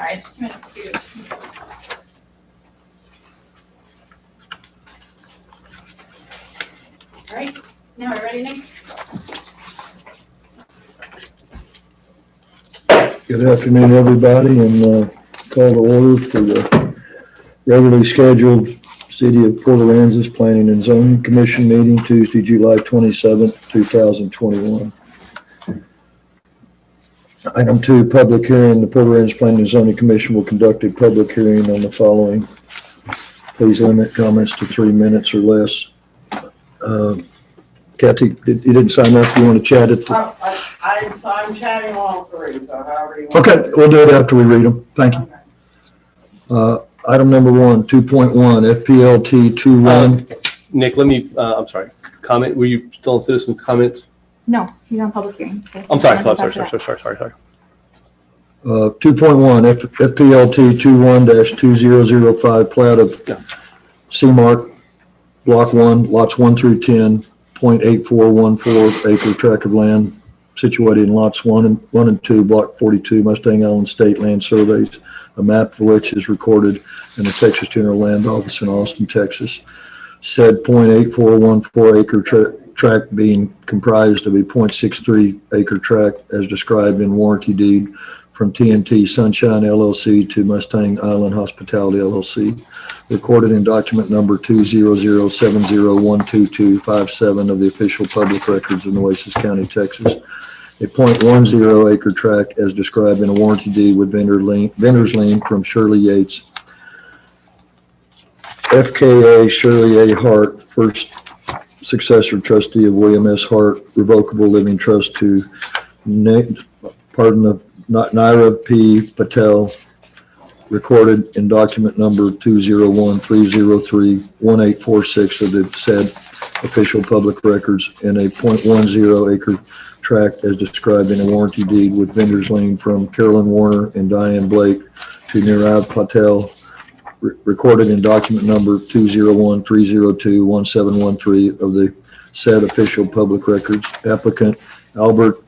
Sorry, just a minute. All right, now we're ready, Nick? Good afternoon, everybody, and call to order for the regularly scheduled City of Port Aransas Planning and Zoning Commission meeting Tuesday, July 27th, 2021. Item 2, public hearing. The Port Aransas Planning and Zoning Commission will conduct a public hearing on the following. Please limit comments to 3 minutes or less. Kathy, you didn't sign up. You want to chat it? I'm chatting all three, so however you want. Okay, we'll do it after we read them. Thank you. Okay. Item number 1, 2.1, FPLT 21. Nick, let me, I'm sorry, comment, were you still in citizens' comments? No, he's on public hearing. So I'm sorry. 2.1, FPLT 21-2005, plat of C-Mark, Block 1, lots 1 through 10, 0.8414 acre tract of land situated in lots 1 and 2, Block 42, Mustang Island State Land Surveys, a map of which is recorded in the Texas General Land Office in Austin, Texas. Said 0.8414 acre tract being comprised of a 0.63 acre tract as described in warranty deed from TNT Sunshine LLC to Mustang Island Hospitality LLC, recorded in document number 20070122257 of the official public records of Nueces County, Texas. A 0.10 acre tract as described in a warranty deed with vendor's lien from Shirley Yates, FKA Shirley A. Hart, first successor trustee of William S. Hart Revocable Living Trust to Naira P. Patel, recorded in document number 201-303-1846 of the said official public records in a 0.10 acre tract as described in a warranty deed with vendor's lien from Carolyn Warner and Diane Blake to Nirav Patel, recorded in document number 201-302-1713 of the said official public records. Applicant Albert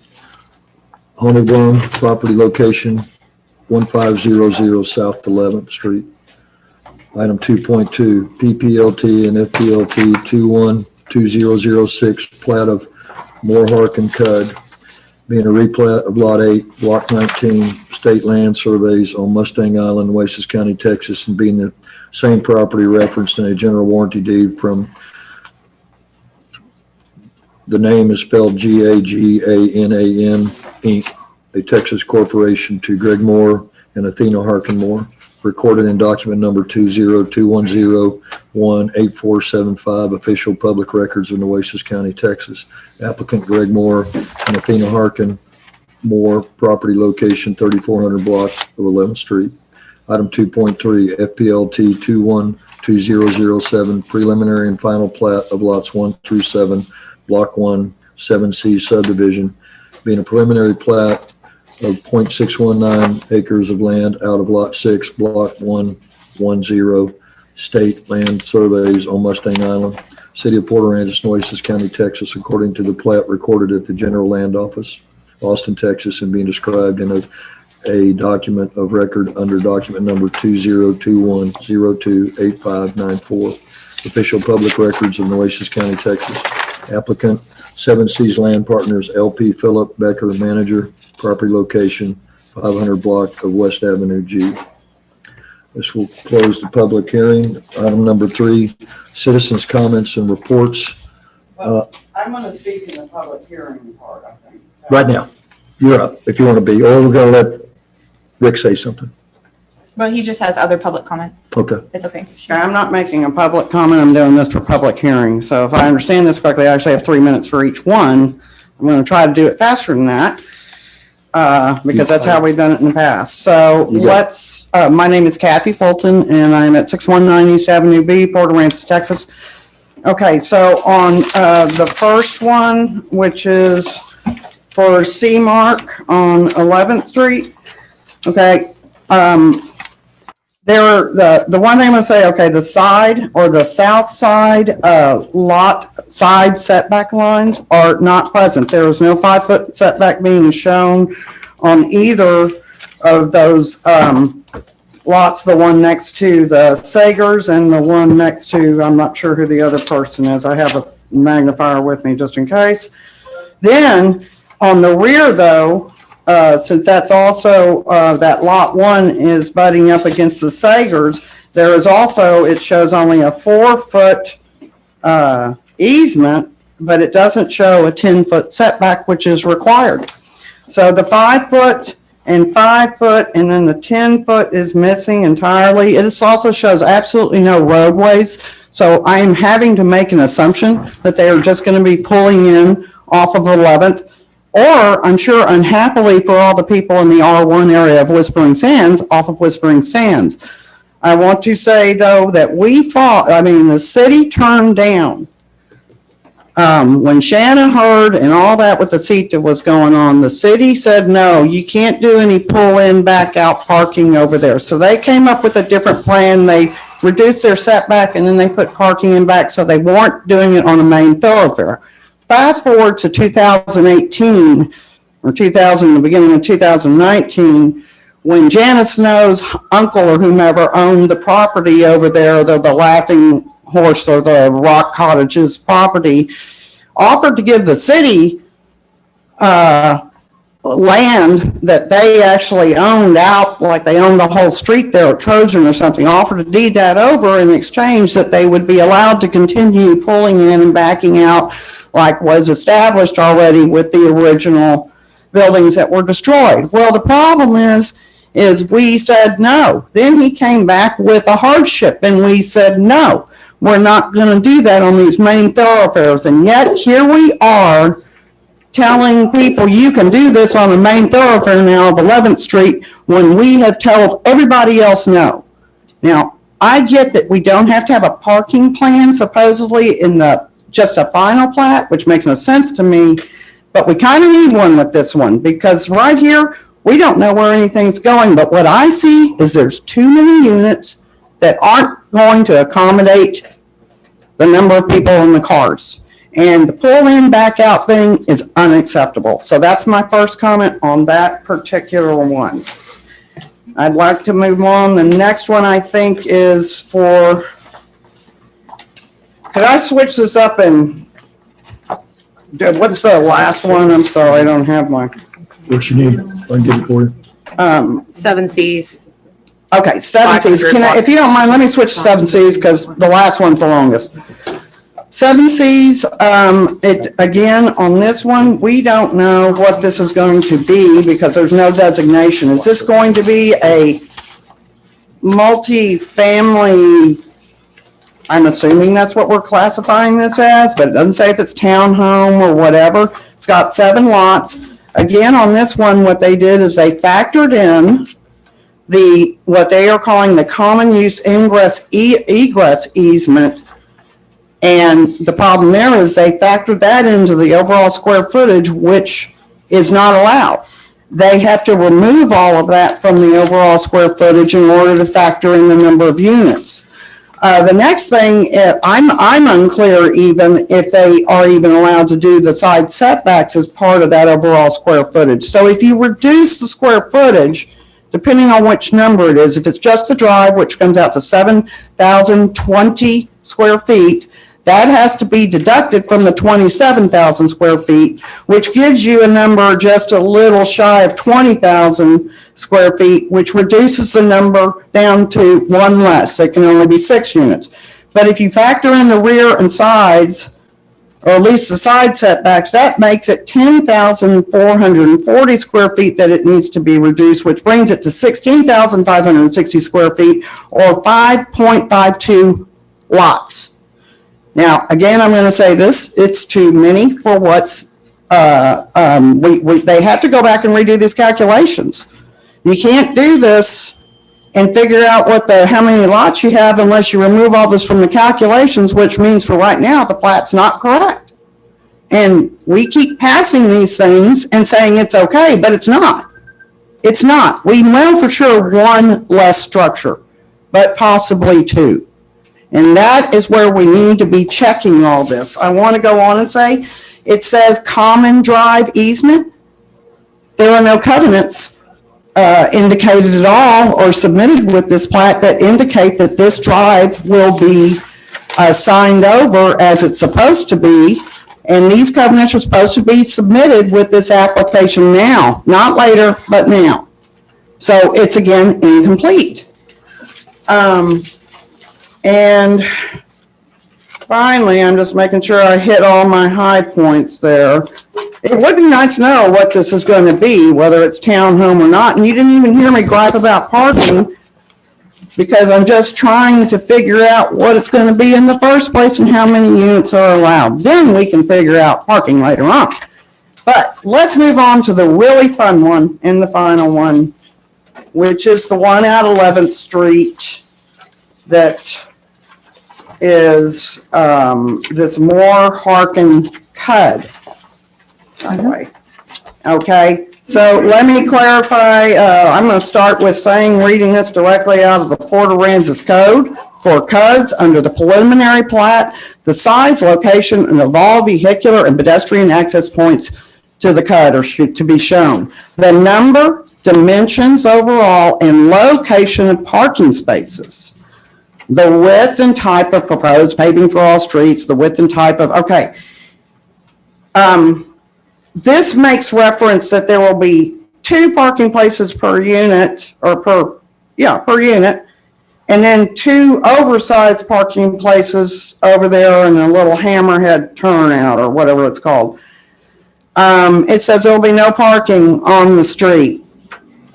Honeyblum, property location 1500 South 11th Street. Item 2.2, PPLT and FPLT 21-2006, plat of Moorhark and Cud, being a replat of Lot 8, Block 19, State Land Surveys on Mustang Island, Nueces County, Texas, and being the same property referenced in a general warranty deed from, the name is spelled Gagan Inc., a Texas corporation, to Greg Moore and Athena Harkin Moore, recorded in document number 20210188475, official public records of Nueces County, Texas. Applicant Greg Moore and Athena Harkin Moore, property location 3400 block of 11th Street. Item 2.3, FPLT 21-2007, preliminary and final plat of lots 1 through 7, Block 1, 7C subdivision, being a preliminary plat of 0.619 acres of land out of Lot 6, Block 110, State Land Surveys on Mustang Island, City of Port Aransas, Nueces County, Texas, according to the plat recorded at the General Land Office, Austin, Texas, and being described in a document of record under document number 2021028594, official public records of Nueces County, Texas. Applicant 7 Seas Land Partners LP, Philip Becker, manager, property location 500 block of West Avenue G. This will close the public hearing. Item number 3, citizens' comments and reports. Well, I'm going to speak in the public hearing part, I think. So. Right now, you're up if you want to be, or we're going to let Rick say something. But he just has other public comments. Okay. It's okay. Okay, I'm not making a public comment. I'm doing this for public hearing. So if I understand this correctly, I actually have 3 minutes for each one. I'm going to try to do it faster than that because that's how we've done it in the past. So my name is Kathy Fulton, and I'm at 619 East Avenue B, Port Aransas, Texas. Okay, so on the first one, which is for C-Mark on 11th Street, okay, the one thing I'm going to say, okay, the side or the south side lot side setback lines are not present. There is no 5-foot setback being shown on either of those lots, the one next to the Sagers and the one next to, I'm not sure who the other person is. I have a magnifier with me just in case. Then on the rear though, since that's also, that lot one is butting up against the Sagers, there is also, it shows only a 4-foot easement, but it doesn't show a 10-foot setback, which is required. So the 5-foot and 5-foot, and then the 10-foot is missing entirely. It also shows absolutely no roadways. So I am having to make an assumption that they are just going to be pulling in off of 11th, or I'm sure unhappily for all the people in the R1 area of Whispering Sands, off of Whispering Sands. I want to say though that the city turned down when Shannon heard and all that with the seat that was going on, the city said, no, you can't do any pull in back out parking over there. So they came up with a different plan. They reduced their setback and then they put parking in back, so they weren't doing it on a main thoroughfare. Fast forward to 2018 or the beginning of 2019, when Janice Snow's uncle or whomever owned the property over there, the Laughing Horse or the Rock Cottages property, offered to give the city land that they actually owned out, like they owned the whole street there at Trojan or something, offered to deed that over in exchange that they would be allowed to continue pulling in and backing out like was established already with the original buildings that were destroyed. Well, the problem is we said no. Then he came back with a hardship and we said no. We're not going to do that on these main thoroughfares. And yet here we are telling people you can do this on the main thoroughfare now of 11th Street when we have told everybody else no. Now, I get that we don't have to have a parking plan supposedly in just a final plat, which makes no sense to me, but we kind of need one with this one because right here, we don't know where anything's going. But what I see is there's too many units that aren't going to accommodate the number of people in the cars. And the pull in back out thing is unacceptable. So that's my first comment on that particular one. I'd like to move on. The next one I think is for, could I switch this up and, what's the last one? I'm sorry, I don't have my. What you need, I can get it for you. 7 Cs. Okay, 7 Cs. If you don't mind, let me switch to 7 Cs because the last one's the longest. 7 Cs, again, on this one, we don't know what this is going to be because there's no designation. Is this going to be a multi-family? I'm assuming that's what we're classifying this as, but it doesn't say if it's townhome or whatever. It's got 7 lots. Again, on this one, what they did is they factored in what they are calling the common use egress easement. And the problem there is they factored that into the overall square footage, which is not allowed. They have to remove all of that from the overall square footage in order to factor in the number of units. The next thing, I'm unclear even if they are even allowed to do the side setbacks as part of that overall square footage. So if you reduce the square footage, depending on which number it is, if it's just the drive, which comes out to 7,020 square feet, that has to be deducted from the 27,000 square feet, which gives you a number just a little shy of 20,000 square feet, which reduces the number down to 1 less. It can only be 6 units. But if you factor in the rear and sides, or at least the side setbacks, that makes it 10,440 square feet that it needs to be reduced, which brings it to 16,560 square feet or 5.52 lots. Now, again, I'm going to say this, it's too many for what's, they have to go back and redo these calculations. You can't do this and figure out how many lots you have unless you remove all this from the calculations, which means for right now, the plat's not correct. And we keep passing these things and saying it's okay, but it's not. It's not. We know for sure 1 less structure, but possibly 2. And that is where we need to be checking all this. I want to go on and say, it says common drive easement. There are no covenants indicated at all or submitted with this plat that indicate that this drive will be signed over as it's supposed to be. And these covenants are supposed to be submitted with this application now, not later, but now. So it's again incomplete. And finally, I'm just making sure I hit all my high points there. It would be nice to know what this is going to be, whether it's townhome or not. And you didn't even hear me gripe about parking because I'm just trying to figure out what it's going to be in the first place and how many units are allowed. Then we can figure out parking later on. But let's move on to the really fun one and the final one, which is the one out 11th Street that is this Moore Harkin Cud. Anyway, okay, so let me clarify. I'm going to start with saying, reading this directly out of the Port Aransas Code for CUDs under the preliminary plat, the size, location, and of all vehicular and pedestrian access points to the CUD are to be shown. The number, dimensions overall, and location of parking spaces. The width and type of proposed paving for all streets, the width and type of, okay. This makes reference that there will be 2 parking places per unit or per unit. And then 2 oversized parking places over there in a little hammerhead turnout or whatever it's called. It says there will be no parking on the street.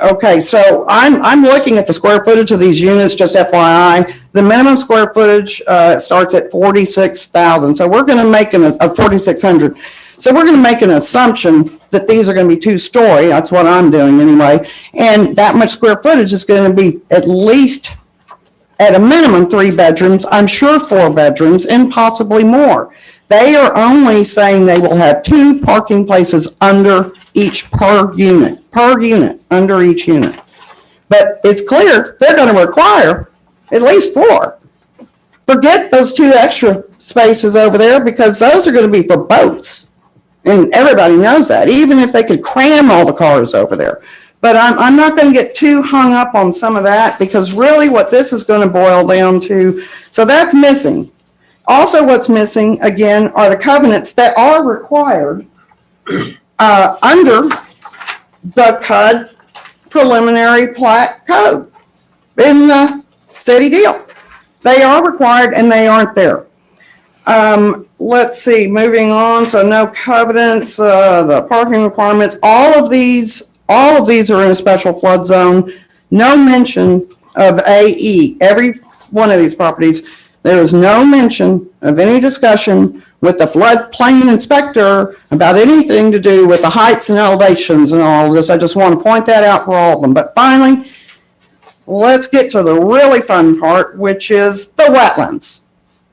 Okay, so I'm looking at the square footage of these units, just FYI. The minimum square footage starts at 46,000. So we're going to make 4,600. So we're going to make an assumption that these are going to be 2-story. That's what I'm doing anyway. And that much square footage is going to be at least, at a minimum, 3 bedrooms. I'm sure 4 bedrooms and possibly more. They are only saying they will have 2 parking places under each per unit, under each unit. But it's clear they're going to require at least 4. Forget those 2 extra spaces over there because those are going to be for boats. And everybody knows that, even if they could cram all the cars over there. But I'm not going to get too hung up on some of that because really what this is going to boil down to, so that's missing. Also what's missing, again, are the covenants that are required under the CUD preliminary plat code in the city deal. They are required and they aren't there. Let's see, moving on. So no covenants, the parking requirements, all of these are in a special flood zone. No mention of AE. Every one of these properties, there is no mention of any discussion with the floodplain inspector about anything to do with the heights and elevations and all of this. I just want to point that out for all of them. But finally, let's get to the really fun part, which is the wetlands.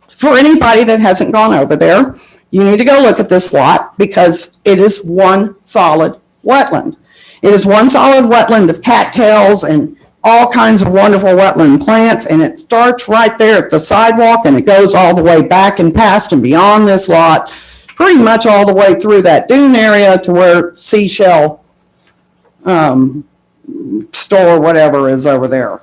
For anybody that hasn't gone over there, you need to go look at this lot because it is one solid wetland. It is one solid wetland of cattails and all kinds of wonderful wetland plants, and it starts right there at the sidewalk and it goes all the way back and past and beyond this lot, pretty much all the way through that dune area to where Seashell store, whatever, is over there.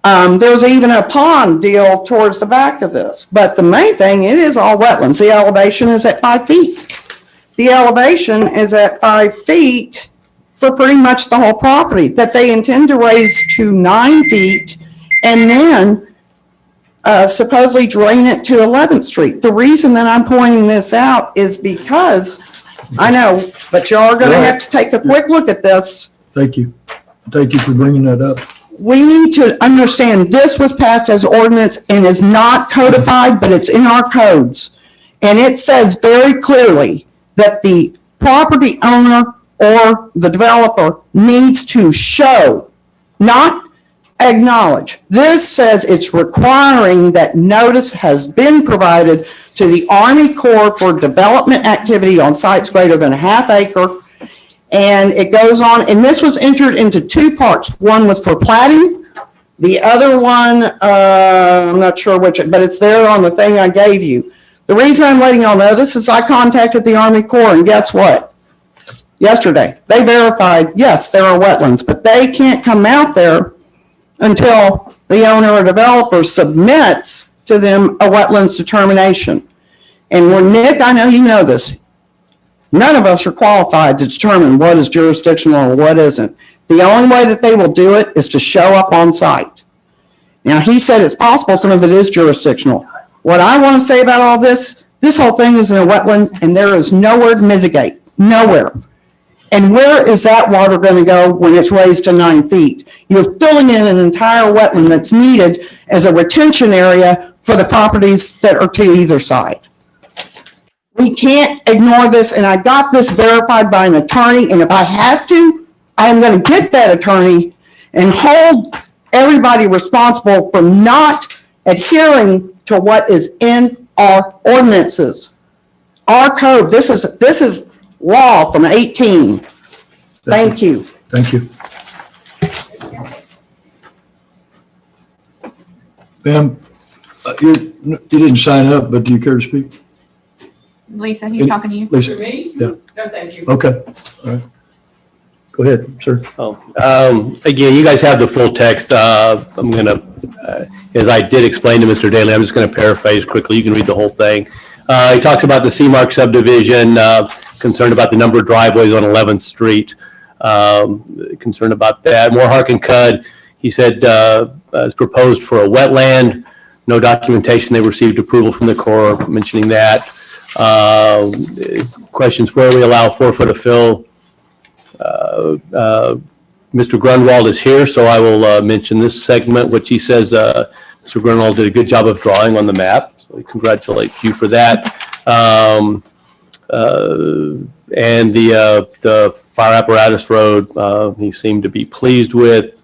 There's even a pond deal towards the back of this, but the main thing, it is all wetlands. The elevation is at 5 feet. The elevation is at 5 feet for pretty much the whole property that they intend to raise to 9 feet and then supposedly drain it to 11th Street. The reason that I'm pointing this out is because I know, but y'all are going to have to take a quick look at this. Thank you. Thank you for bringing that up. We need to understand this was passed as ordinance and is not codified, but it's in our codes. And it says very clearly that the property owner or the developer needs to show, not acknowledge. This says it's requiring that notice has been provided to the Army Corps for development activity on sites greater than a ½ acre. And it goes on, and this was entered into 2 parts. One was for platting. The other one, I'm not sure which, but it's there on the thing I gave you. The reason I'm letting y'all know this is I contacted the Army Corps, and guess what? yesterday. They verified, yes, there are wetlands, but they can't come out there until the owner or developer submits to them a wetlands determination. And when Nick, I know you know this, none of us are qualified to determine what is jurisdictional or what isn't. The only way that they will do it is to show up on site. Now, he said it's possible some of it is jurisdictional. What I want to say about all this whole thing is in a wetland and there is nowhere to mitigate, nowhere. And where is that water going to go when it's raised to 9 feet? You're filling in an entire wetland that's needed as a retention area for the properties that are to either side. We can't ignore this, and I got this verified by an attorney, and if I have to, I'm going to get that attorney and hold everybody responsible for not adhering to what is in our ordinances. Our code, this is law from 18. Thank you. Thank you. Ma'am, you didn't sign up, but do you care to speak? Lisa, he's talking to you. Lisa? Me? Yeah. No, thank you. Okay, all right. Go ahead, sir. Again, you guys have the full text. I'm going to, as I did explain to Mr. Daly, I'm just going to paraphrase quickly. You can read the whole thing. He talks about the Seamark subdivision, concerned about the number of driveways on 11th Street, concerned about that. Moorhark and Cud, he said, is proposed for a wetland. No documentation. They received approval from the Corps, mentioning that. Questions where we allow 4 foot of fill. Mr. Grunwald is here, so I will mention this segment, which he says Mr. Grunwald did a good job of drawing on the map. So we congratulate you for that. And the fire apparatus road, he seemed to be pleased with.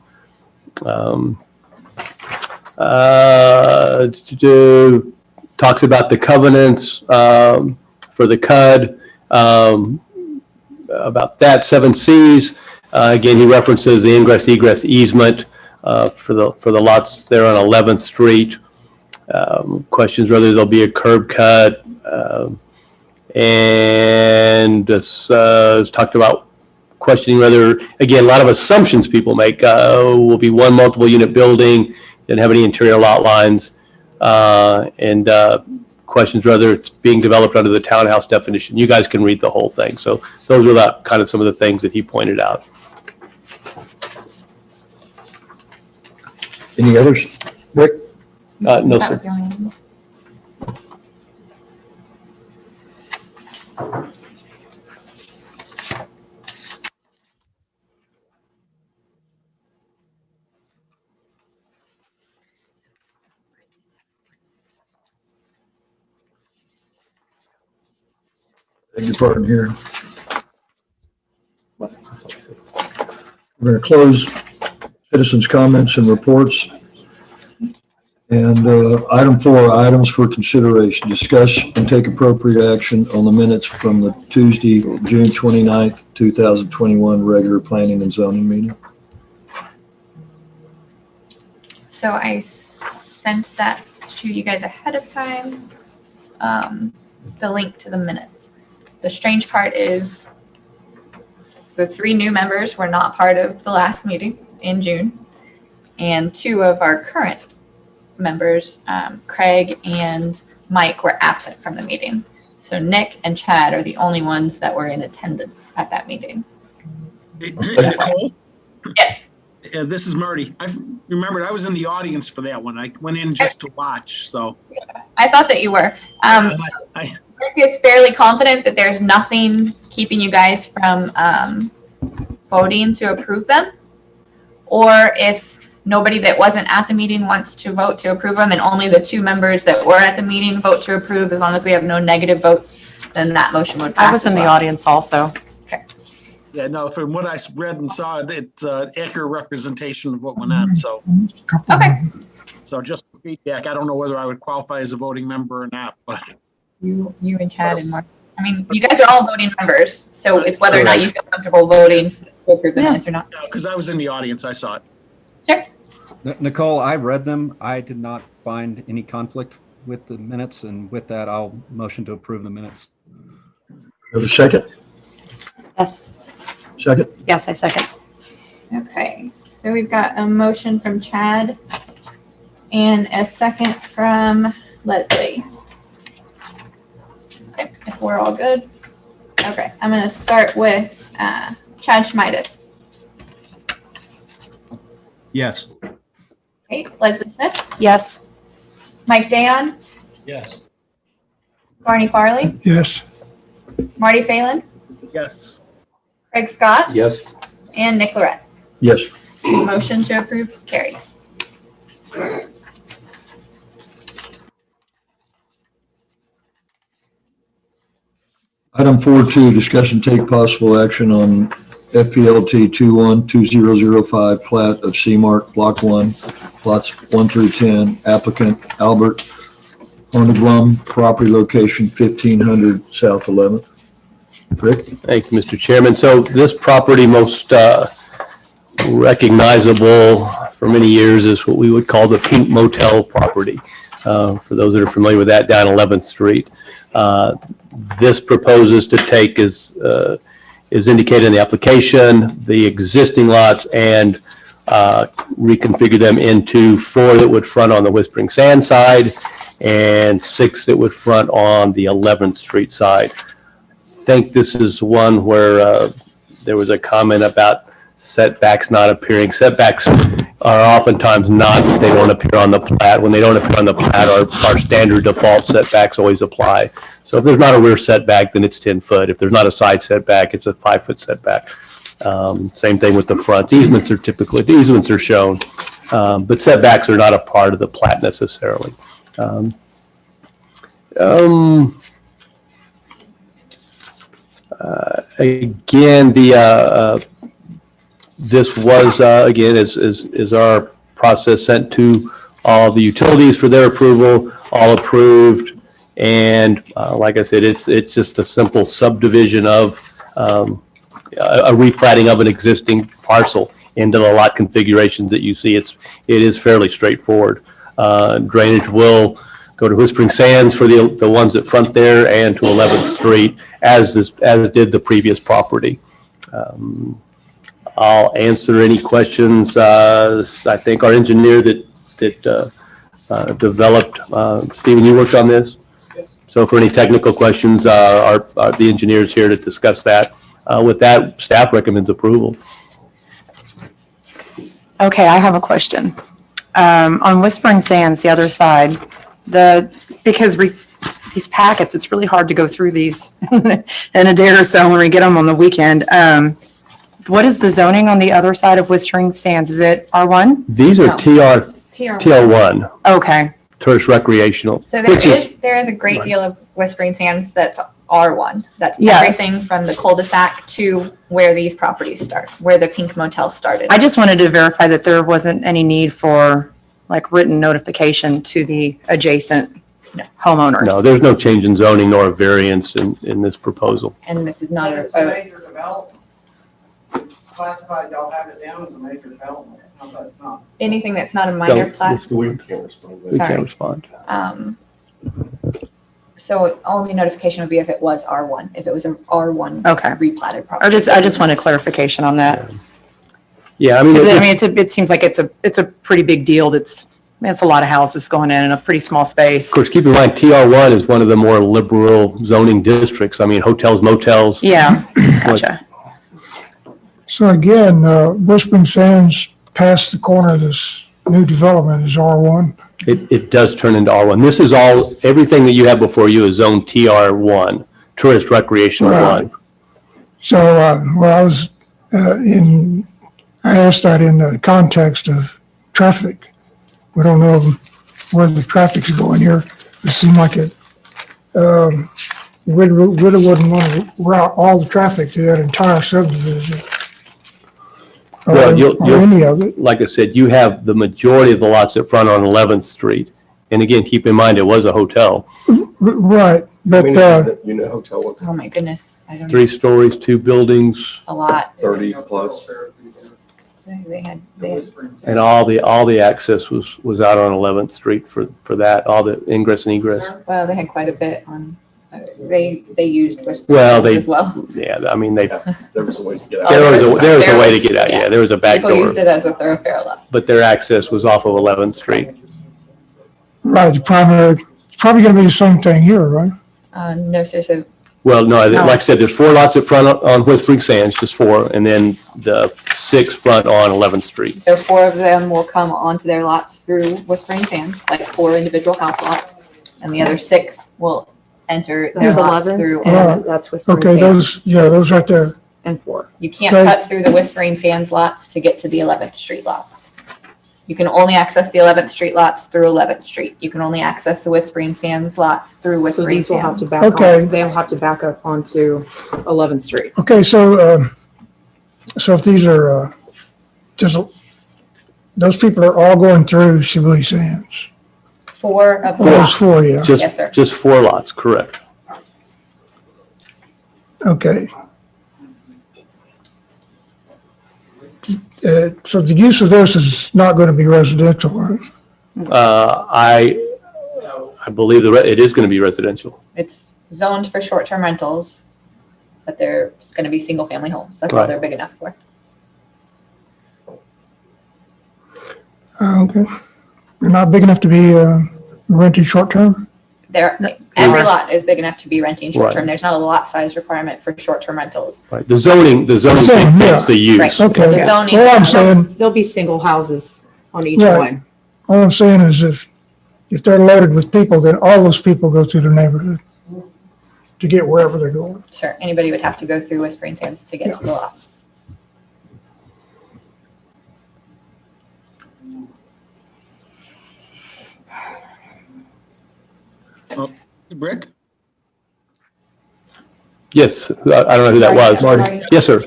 Talks about the covenants for the CUD, about that 7Cs. Again, he references the ingress egress easement for the lots there on 11th Street. Questions whether there'll be a curb cut, and it's talked about questioning whether, again, a lot of assumptions people make, will be one multiple unit building, didn't have any interior lot lines, and questions whether it's being developed under the townhouse definition. You guys can read the whole thing. So those were kind of some of the things that he pointed out. Any others? Rick? No, That sir. was the only one. Beg your pardon here. We're going to close citizens' comments and reports. And item 4, items for consideration. Discuss and take appropriate action on the minutes from the Tuesday, June 29th, 2021 regular planning and zoning meeting. So I sent that to you guys ahead of time, the link to the minutes. The strange part is the 3 new members were not part of the last meeting in June, and 2 of our current members, Craig and Mike, were absent from the meeting. So Nick and Chad are the only ones that were in attendance at that meeting. Hey, Nicole, Yes. this is Marty. I remembered I was in the audience for that one. I went in just to watch, so. I thought that you were. So Rick is fairly confident that there's nothing keeping you guys from voting to approve them. Or if nobody that wasn't at the meeting wants to vote to approve them and only the 2 members that were at the meeting vote to approve, as long as we have no negative votes, then that motion would pass. I was in as the well. audience also. Yeah, no, from what I read and saw, it's an accurate representation of what went on, so. Okay. So just for feedback, I don't know whether I would qualify as a voting member or not, but. You and Chad and Mark. I mean, you guys are all voting members, so it's whether or not you feel comfortable voting to approve the minutes or not. Because I was in the audience, I saw it. Sure. Nicole, I read them. I did not find any conflict with the minutes, and with that, I'll motion to approve the minutes. Have a second? Yes. Second? Yes, I second. Okay, so we've got a motion from Chad and a second from Leslie. Okay, if we're all good. Okay, I'm gonna start with Chad Schmiedis. Yes. Okay, Leslie Smith, Yes. Mike Dayon, Yes. Barney Farley, Yes. Marty Phelan, Yes. Craig Scott, Yes. and Nick Lorette. Yes. Motion to approve carries. Item 4.2, discuss and take possible action on FPLT 212005 plat of C-Mark Block 1, lots 1 through 10, applicant Albert Honigblum, property location 1500 South 11th. Rick? Thank you, Mr. Chairman. So this property, most recognizable for many years, is what we would call the Pink Motel property. For those that are familiar with that, down 11th Street. This proposes to take, is indicated in the application, the existing lots and reconfigure them into 4 that would front on the Whispering Sand side and 6 that would front on the 11th Street side. I think this is one where there was a comment about setbacks not appearing. Setbacks are oftentimes not, they don't appear on the plat. When they don't appear on the plat, our standard default setbacks always apply. So if there's not a rear setback, then it's 10 foot. If there's not a side setback, it's a 5-foot setback. Same thing with the front. Easements are shown, but setbacks are not a part of the plat necessarily. Again, this was, again, is our process sent to all the utilities for their approval, all approved. And like I said, it's just a simple subdivision of a replatting of an existing parcel into the lot configurations that you see. It is fairly straightforward. Drainage will go to Whispering Sands for the ones that front there and to 11th Street, as did the previous property. I'll answer any questions. I think our engineer that developed, Stephen, you worked on this? Yes. So for any technical questions, the engineer's here to discuss that. With that, staff recommends approval. Okay, I have a question. On Whispering Sands, the other side, because these packets, it's really hard to go through these in a day or so when we get them on the weekend. What is the zoning on the other side of Whispering Sands? Is it R1? These are No. TL1, Okay, tourist recreational. So which there is a great deal of Whispering Sands that's R1. That's Yes. everything from the cul-de-sac to where these properties start, where the Pink Motel started. I just wanted to verify that there wasn't any need for like written notification to the adjacent homeowners. No, there's no change in zoning nor a variance in this proposal. And this is not It's a major development. Classified, y'all have it down as a major development. How's that not? anything that's not a minor plat. We can't Sorry. respond. So only notification would be if it was R1, if it was an R1 Okay. replatted property. I just wanted clarification on that. Yeah, I mean, 'Cause, I mean, it seems like it's a pretty big deal. It's a lot of houses going in a pretty small space. of course, keep in mind, TR1 is one of the more liberal zoning districts. I mean, hotels, motels. Yeah, gotcha. So again, Whispering Sands past the corner of this new development is R1. It does turn into R1. This is everything that you have before you is zone TR1, tourist recreational Right. 1. So, I asked that in the context of traffic. We don't know where the traffic's going here. It seemed like we really wouldn't want to route all the traffic to that entire subdivision. Well, Or any of it. Like I said, you have the majority of the lots that front on 11th Street. And again, keep in mind, it was a hotel. Right, but, Unit hotel was Oh my goodness, I don't know, 3 stories, 2 buildings, a lot. 30 plus. They had, and all the access was out on 11th Street for that, all the ingress and egress. well, they had quite a bit on They used Whispering Well, Sands they- as well. Yeah, I mean, they, There was a way to get out. Oh, there was a way to was- get out, yeah, there was a back People door, used it as a thoroughfare lot. but their access was off of 11th Street. Right, the primary, it's probably gonna be the same thing here, right? No, sir, so Well, no, like I said, there's 4 lots at front on Whispering Sands, just 4, and then the 6 front on 11th Street. So 4 of them will come onto their lots through Whispering Sands, like 4 individual house lots. And the other 6 will enter their That's lots 11, through. Right. that's Whispering Okay, Sands. those right there. And 4. You can't Okay. cut through the Whispering Sands lots to get to the 11th Street lots. You can only access the 11th Street lots through 11th Street. You can only access the Whispering Sands lots through So Whispering these will have to Sands. back Okay. on, they'll have to back up onto 11th Street. Okay, so if these are, just, those people are all going through Sibley Sands. 4 of the Those lots. 4, yeah, Yes, sir. Just 4 lots, correct. okay. So the use of this is not gonna be residential, right? I believe it is going to be residential. It's zoned for short-term rentals, but they're going to be single-family homes. That's all Right. they're big enough for. Okay. They're not big enough to be rented short-term? Every lot is big enough to be renting short-term. Right. There's not a lot size requirement for short-term rentals. Right. The zoning Zone, dictates the use. Right. So Okay. the zoning. All I'm saying, There'll be single houses on each Right. one. all I'm saying is if they're loaded with people, then all those people go through the neighborhood to get wherever they're going. Sure, anybody would have to go through Whispering Sands to get to the lot. Rick? Yes, I don't know who that was. Marty. Yes, sir.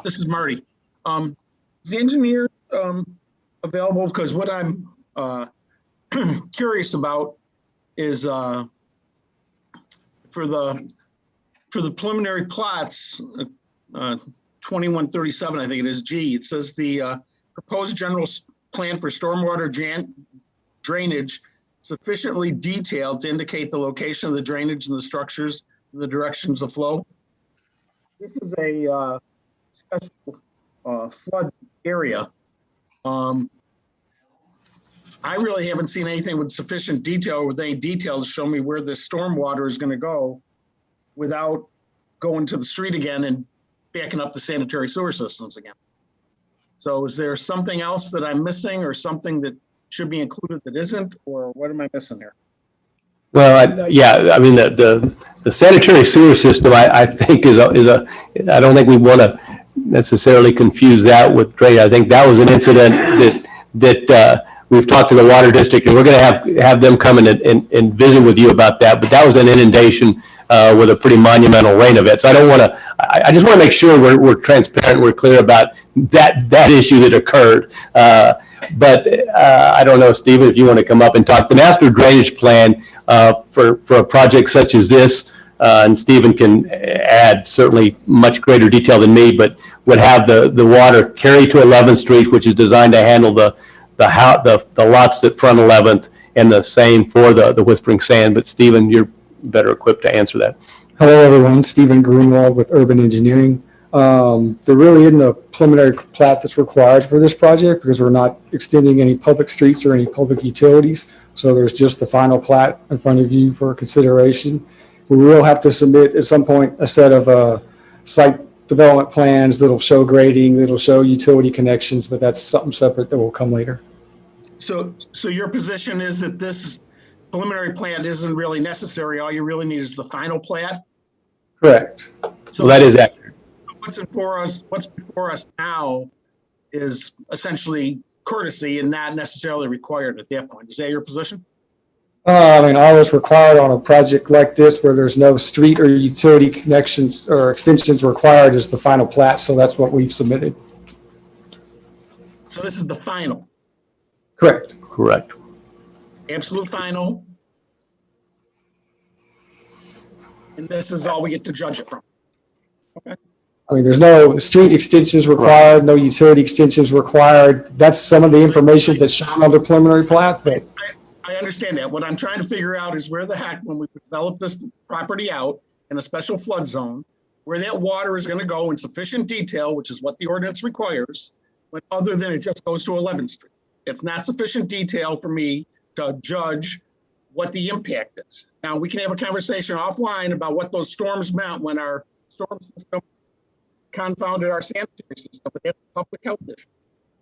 This is Marty. Is the engineer available? Because what I'm curious about is for the preliminary plots, 2137, I think it is G, it says the proposed general plan for stormwater drainage sufficiently detailed to indicate the location of the drainage and the structures and the directions of flow. This is a special flood area. I really haven't seen anything with sufficient detail or with any detail to show me where this stormwater is going to go without going to the street again and backing up the sanitary sewer systems again. So is there something else that I'm missing or something that should be included that isn't, or what am I missing here? Well, I mean, the sanitary sewer system, I think is a, I don't think we want to necessarily confuse that with drainage. I think that was an incident that we've talked to the water district, and we're going to have them come in and visit with you about that. But that was an inundation with a pretty monumental rain event. So I don't want to, I just want to make sure we're transparent, we're clear about that issue that occurred. But I don't know, Stephen, if you want to come up and talk. The master drainage plan for a project such as this, and Stephen can add certainly much greater detail than me, but would have the water carry to 11th Street, which is designed to handle the lots that front 11th, and the same for the Whispering Sand. But Stephen, you're better equipped to answer that. Hello, everyone. Stephen Greenwald with Urban Engineering. There really isn't a preliminary plat that's required for this project because we're not extending any public streets or any public utilities. So there's just the final plat in front of you for consideration. We will have to submit at some point a set of site development plans that'll show grading, that'll show utility connections, but that's something separate that will come later. So your position is that this preliminary plan isn't really necessary. All you really need is the final plat? Correct. So that is accurate. What's before us now is essentially courtesy and not necessarily required at that point. Is that your position? I mean, all that's required on a project like this where there's no street or utility connections or extensions required is the final plat. So that's what we've submitted. So this is the final, Correct. Correct. absolute final. And this is all we get to judge it from. Okay. I mean, there's no street extensions required, no utility extensions required. That's some of the information that's shown on the preliminary plat, but I understand that. What I'm trying to figure out is where the heck, when we develop this property out in a special flood zone, where that water is going to go in sufficient detail, which is what the ordinance requires, but other than it just goes to 11th Street. It's not sufficient detail for me to judge what the impact is. Now, we can have a conversation offline about what those storms meant when our storm system confounded our sanitary system, but that's a public health issue.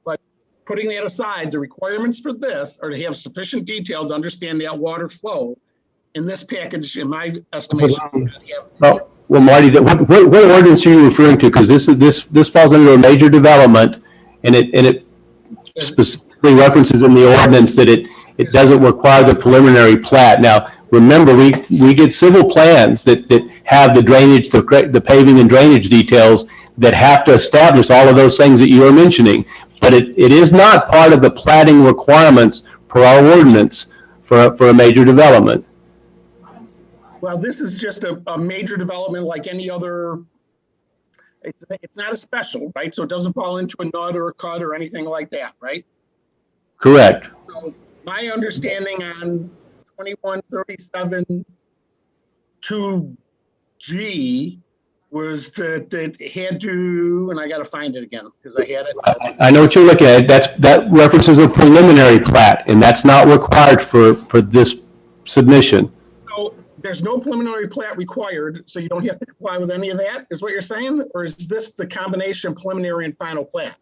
But putting that aside, the requirements for this are to have sufficient detail to understand that water flow. In this package, in my estimation, Well, Marty, what ordinance are you referring to? Because this falls under a major development, and it specifically references in the ordinance that it doesn't require the preliminary plat. Now, remember, we get civil plans that have the drainage, the paving and drainage details that have to establish all of those things that you are mentioning. But it is not part of the platting requirements per our ordinance for a major development. well, this is just a major development like any other. It's not a special, right? So it doesn't fall into a nut or a cut or anything like that, right? Correct. So my understanding on 2137 2G was that it had to, and I got to find it again because I had it. I know what you're looking at. That references a preliminary plat, and that's not required for this submission. So there's no preliminary plat required, so you don't have to comply with any of that, is what you're saying? Or is this the combination preliminary and final plat?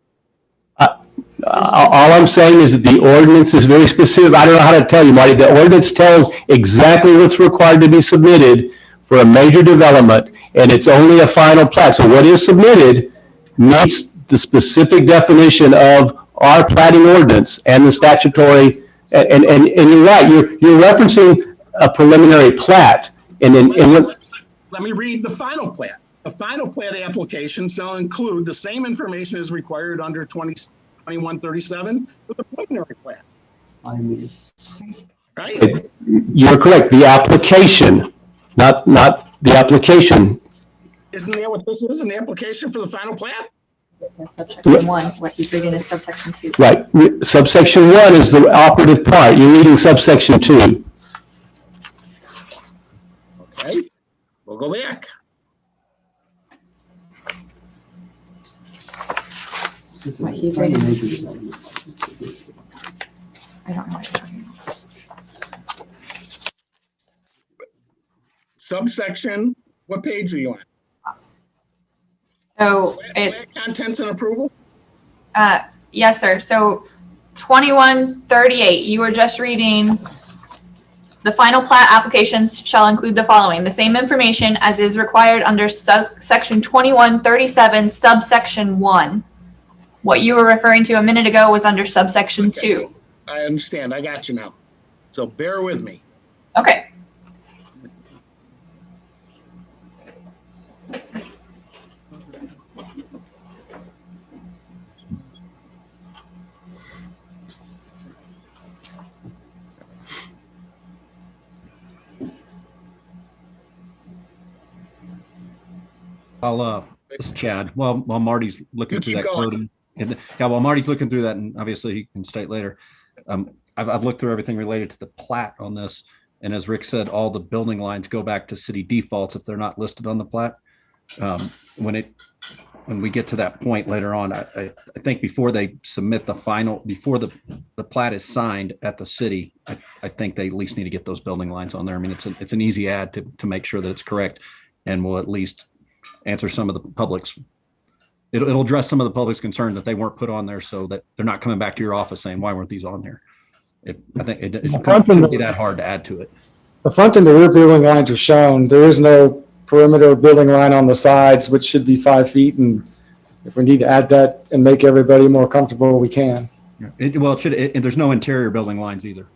All I'm saying is that the ordinance is very specific. I don't know how to tell you, Marty. The ordinance tells exactly what's required to be submitted for a major development, and it's only a final plat. So what is submitted meets the specific definition of our platting ordinance and the statutory. And you're right. You're referencing a preliminary plat. And let me read the final plat. The final plat application shall include the same information as required under 2137 with the preliminary plat. Right? You're correct. The application, not the application. Isn't that what this is? An application for the final plat? It says subsection 1. What he's reading is subsection 2. Right. Subsection 1 is the operative part. You're reading subsection 2. Okay, we'll go back. What he's reading is, I don't know what you're talking about. Subsection, what page are you on? So Plat it's, contents and approval? yes, sir. So 2138, you were just reading, the final plat applications shall include the following: the same information as is required under section 2137, subsection 1. What you were referring to a minute ago was under subsection 2. I understand. I got you now. So bear with me. Okay. This is Chad. While Marty's looking You through keep that going. code, while Marty's looking through that, and obviously he can state later, I've looked through everything related to the plat on this, and as Rick said, all the building lines go back to city defaults if they're not listed on the plat. When we get to that point later on, I think before they submit the final, before the plat is signed at the city, I think they at least need to get those building lines on there. I mean, it's an easy add to make sure that it's correct, and will at least answer some of the public's, it'll address some of the public's concern that they weren't put on there, so that they're not coming back to your office saying, why weren't these on there? I think it shouldn't be that hard to add to it. The front and the rear building lines are shown. There is no perimeter building line on the sides, which should be 5 feet. And if we need to add that and make everybody more comfortable, we can. There's no interior building lines either.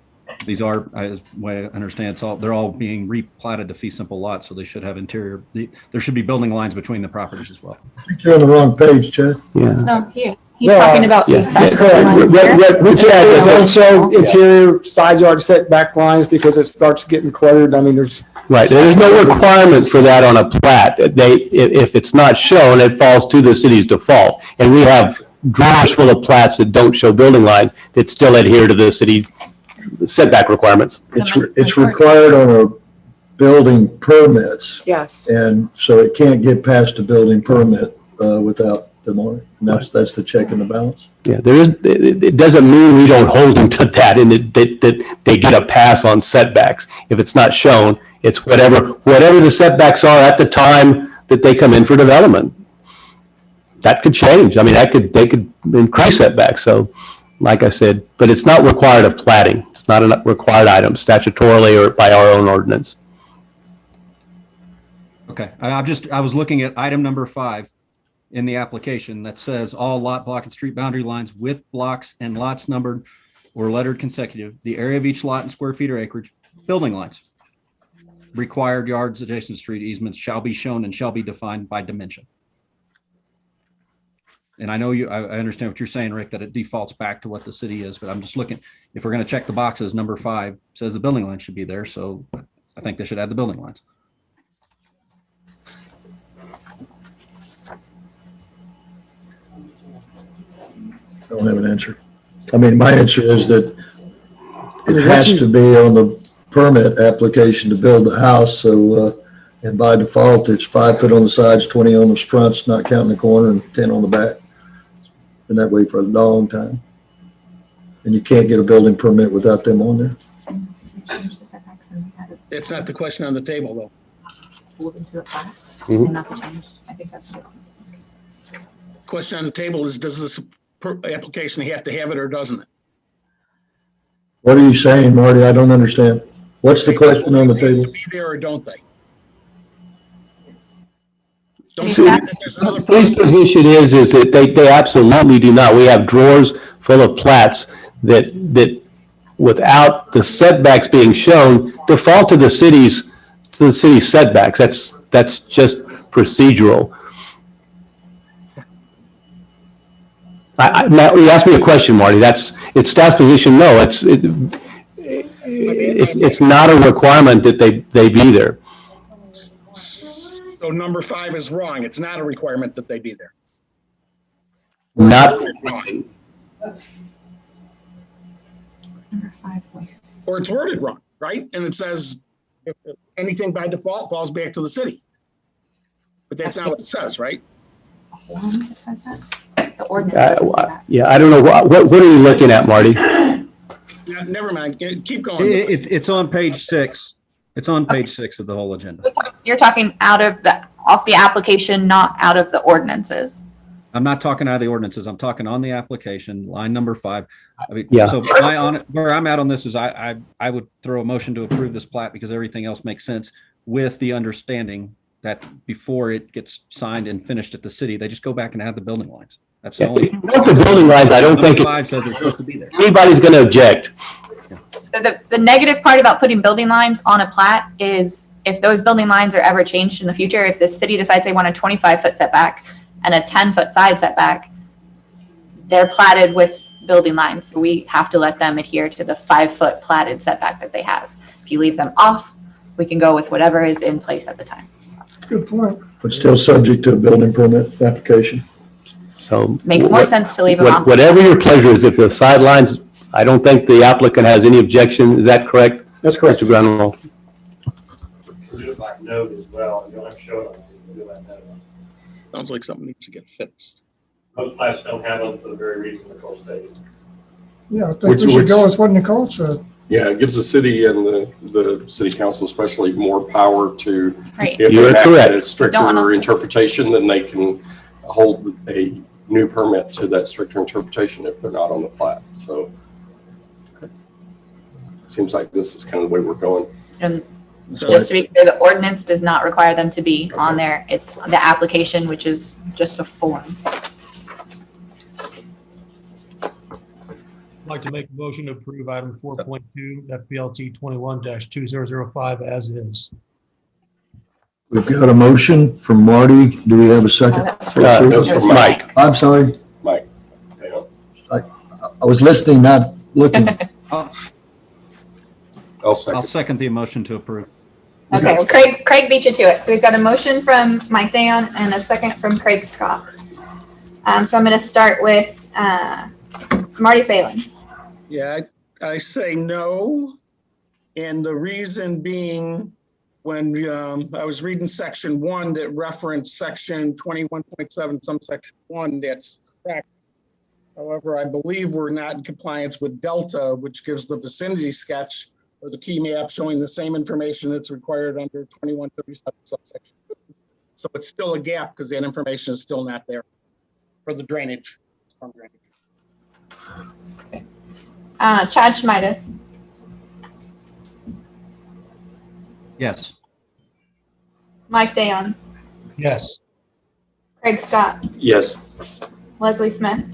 These are, as way I understand, they're all being replatted to fee simple lots, so they should have interior. There should be building lines between the properties as well. I think you're on the wrong page, Chad. Yeah. No, he's No, talking about yeah, these section correct. lines here. Don't show interior side yard setback lines because it starts getting cluttered. I mean, there's. Right. There's no requirement for that on a plat. If it's not shown, it falls to the city's default. And we have drawers full of plats that don't show building lines that still adhere to the city setback requirements. It's required on our building permits, Yes. and so it can't get past a building permit without them on it. And that's the check and the balance. Yeah, it doesn't mean we don't hold them to that and that they get a pass on setbacks. If it's not shown, it's whatever the setbacks are at the time that they come in for development. That could change. I mean, they could increase setbacks. So like I said, but it's not required of platting. It's not a required item statutorily or by our own ordinance. Okay, I was looking at item number 5 in the application that says all lot, block, and street boundary lines with blocks and lots numbered or lettered consecutive, the area of each lot in square feet or acreage, building lines. Required yards, adjacent street easements shall be shown and shall be defined by dimension. And I know I understand what you're saying, Rick, that it defaults back to what the city is, but I'm just looking, if we're going to check the boxes, number 5 says the building line should be there. So I think they should add the building lines. I don't have an answer. I mean, my answer is that it has to be on the permit application to build the house. So, and by default, it's 5 foot on the sides, 20 on the fronts, not counting the corner, and 10 on the back. Been that way for a long time. And you can't get a building permit without them on there. It's not the question on the table, though. I think that's it. Question on the table is, does this application have to have it or doesn't it? What are you saying, Marty? I don't understand. What's the question on the table? Be there or don't they? The city's position is that they absolutely do not. We have drawers full of plats that without the setbacks being shown, default to the city's setbacks. That's just procedural. Matt, you asked me a question, Marty. It's staff's position. No, it's not a requirement that they be there. So number 5 is wrong. It's not a requirement that they be there. Not Number 5. Or it's worded wrong, right? And it says if anything by default falls back to the city. But that's not what it says, right? It says that. The ordinance doesn't say that. Yeah, I don't know. What are you looking at, Marty? Yeah, never mind. Keep going. It's on page 6. It's on page 6 of the whole agenda. You're talking off the application, not out of the ordinances. I'm not talking out of the ordinances. I'm talking on the application, line number 5. I mean, Yeah. So where I'm at on this is I would throw a motion to approve this plat because everything else makes sense, with the understanding that before it gets signed and finished at the city, they just go back and add the building lines. That's the only. Not the building lines. I don't think Number 5 says they're supposed to be there. anybody's going to object. So the negative part about putting building lines on a plat is if those building lines are ever changed in the future, if the city decides they want a 25-foot setback and a 10-foot side setback, they're platted with building lines. So we have to let them adhere to the 5-foot platted setback that they have. If you leave them off, we can go with whatever is in place at the time. Good point. But still subject to a building permit application. So Makes more sense to leave them off. Whatever your pleasure is, if the sidelines, I don't think the applicant has any objection. Is that correct? That's correct. Mr. Grunwald? Do it by note as well. You don't have to show it. You can do it by note. Sounds like something needs to get fixed. Most plats don't have them for the very reason Nicole stated. Yeah, I think we should go with what Nicole said. Yeah, it gives the city and the city council especially more power to, Right. if You're they have correct. a stricter Don't wanna- interpretation, then they can hold a new permit to that stricter interpretation if they're not on the plat. So seems like this is kind of the way we're going. And So just to be clear, the ordinance does not require them to be on there. It's the application, which is just a form. I'd like to make a motion to approve item 4.2, FPLT 21-2005 as is. We've got a motion from Marty. Do we have a second? That was that No, was it's from Mike. I'm sorry. Mike, hang on. I was listening, not looking. I'll I'll second. second the motion to approve. Okay, well, Craig beat you to it. So we've got a motion from Mike Dayon and a second from Craig Scott. So I'm going to start with Marty Phelan. Yeah, I say no. And the reason being, when I was reading section 1 that referenced section 21.7, subsection 1, that's correct. However, I believe we're not in compliance with Delta, which gives the vicinity sketch or the key map showing the same information that's required under 2137 subsection 2. So it's still a gap because that information is still not there for the drainage. Storm drainage. Chad Schmidas, Yes. Mike Dayon, Yes. Craig Scott, Yes. Leslie Smith,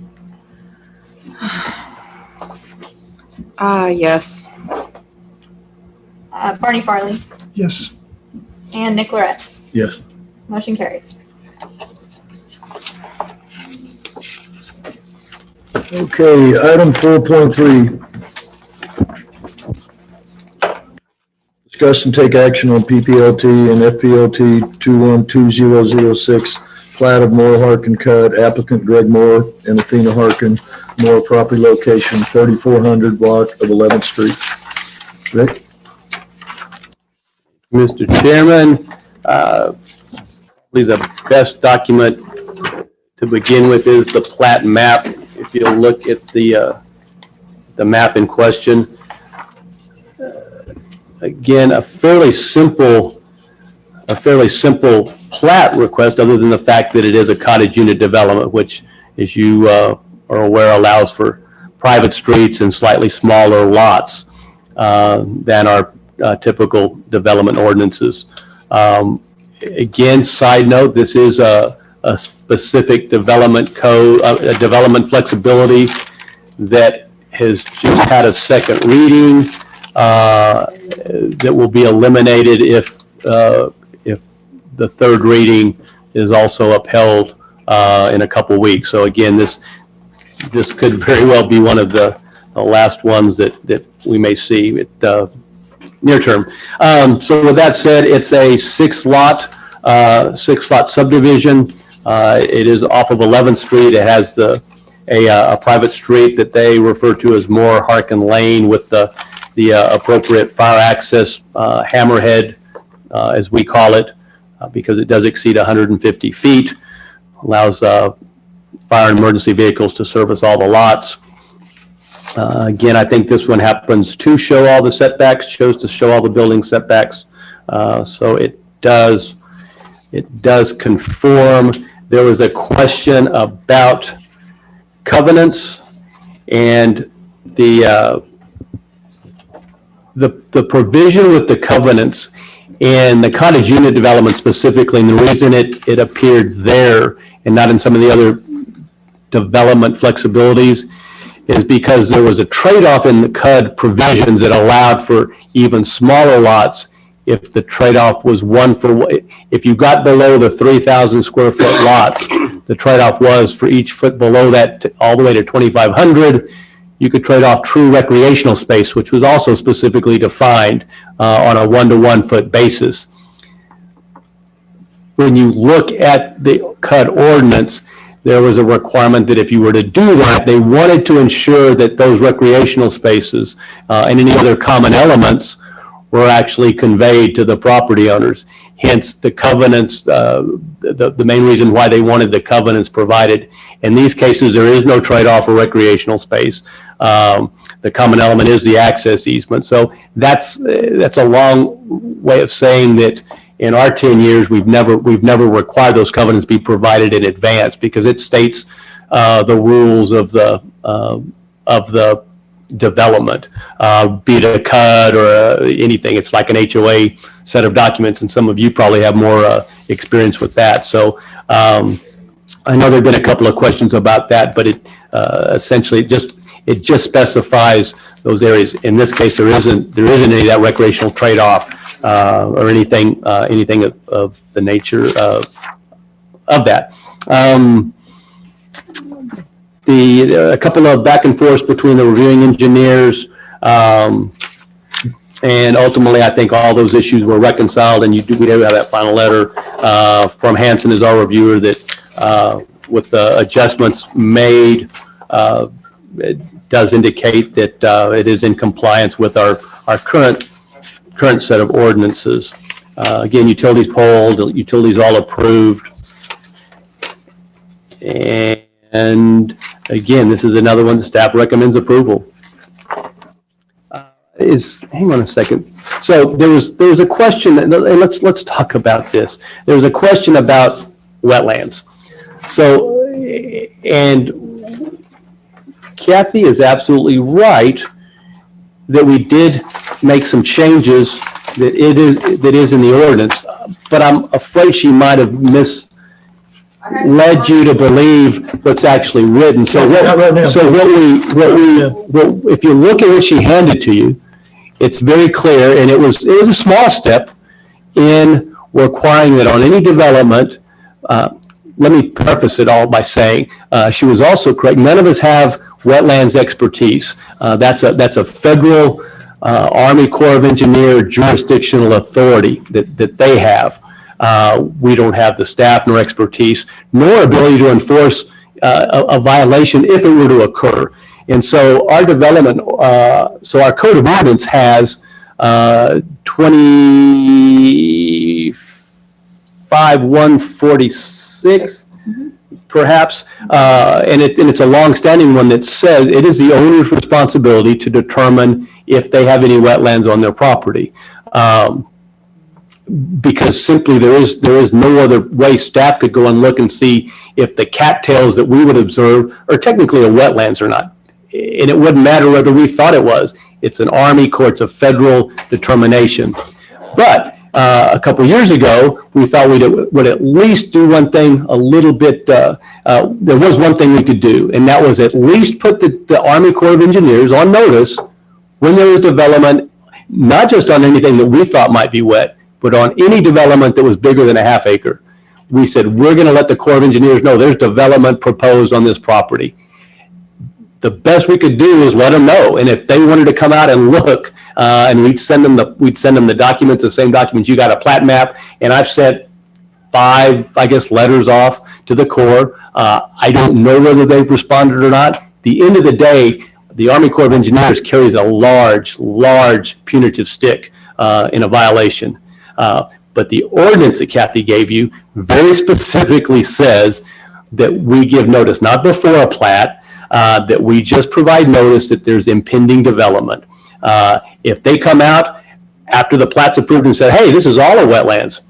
Yes. Barney Farley, Yes. and Nick Lorette. Yes. Motion carries. Okay, item 4.3. Discuss and take action on PPLT and FPLT 212006, plat of Moore Harkin Cut, applicant Greg Moore and Athena Harkin, Moore property location 3400 block of 11th Street. Rick? Mr. Chairman, probably the best document to begin with is the plat map. If you look at the map in question, again, a fairly simple plat request, other than the fact that it is a cottage unit development, which, as you are aware, allows for private streets and slightly smaller lots than our typical development ordinances. Again, side note, this is a specific development code, a development flexibility that has just had a second reading that will be eliminated if the third reading is also upheld in a couple weeks. So again, this could very well be one of the last ones that we may see near term. So with that said, it's a six lot subdivision. It is off of 11th Street. It has a private street that they refer to as Moore Harkin Lane with the appropriate fire access hammerhead, as we call it, because it does exceed 150 feet. Allows fire and emergency vehicles to service all the lots. Again, I think this one happens to show all the setbacks, chose to show all the building setbacks. So it does conform. There was a question about covenants and the provision with the covenants and the cottage unit development specifically, and the reason it appeared there and not in some of the other development flexibilities is because there was a trade-off in the CUD provisions that allowed for even smaller lots if the trade-off was if you got below the 3,000 square foot lots, the trade-off was for each foot below that all the way to 2,500, you could trade off true recreational space, which was also specifically defined on a 1-to-1 foot basis. When you look at the CUD ordinance, there was a requirement that if you were to do that, they wanted to ensure that those recreational spaces and any other common elements were actually conveyed to the property owners. Hence the covenants, the main reason why they wanted the covenants provided. In these cases, there is no trade-off for recreational space. The common element is the access easement. So that's a long way of saying that in our 10 years, we've never required those covenants be provided in advance because it states the rules of the development, be it a CUD or anything. It's like an HOA set of documents, and some of you probably have more experience with that. So I know there've been a couple of questions about that, but it essentially it just specifies those areas. In this case, there isn't any of that recreational trade-off or anything of the nature of that. A couple of back and forths between the reviewing engineers, and ultimately, I think all those issues were reconciled, and we do have that final letter from Hanson as our reviewer that with the adjustments made, does indicate that it is in compliance with our current set of ordinances. Again, utilities polled, utilities all approved. And again, this is another one the staff recommends approval. Hang on a second. So there was a question, and let's talk about this. There was a question about wetlands. So, and Kathy is absolutely right that we did make some changes that is in the ordinance, but I'm afraid she might have misled you to believe what's actually written. So if you look at what she handed to you, it's very clear, and it was a small step in requiring that on any development. Let me preface it all by saying she was also correct. None of us have wetlands expertise. That's a federal Army Corps of Engineer jurisdictional authority that they have. We don't have the staff nor expertise nor ability to enforce a violation if it were to occur. And so our development, so our code of ordinance has 25-146, perhaps, and it's a long-standing one that says it is the owner's responsibility to determine if they have any wetlands on their property. Because simply there is no other way staff could go and look and see if the cattails that we would observe are technically a wetlands or not. And it wouldn't matter whether we thought it was. It's an Army Corps, it's a federal determination. But a couple years ago, we thought we would at least do one thing a little bit. There was one thing we could do, and that was at least put the Army Corps of Engineers on notice when there was development, not just on anything that we thought might be wet, but on any development that was bigger than a half acre. We said, we're going to let the Corps of Engineers know there's development proposed on this property. The best we could do is let them know. And if they wanted to come out and look, and we'd send them the documents, the same documents. You got a plat map, and I've sent 5, I guess, letters off to the Corps. I don't know whether they've responded or not. At the end of the day, the Army Corps of Engineers carries a large punitive stick in a violation. But the ordinance that Kathy gave you very specifically says that we give notice, not before a plat, that we just provide notice that there's impending development. If they come out after the plat's approved and said, hey, this is all a wetlands,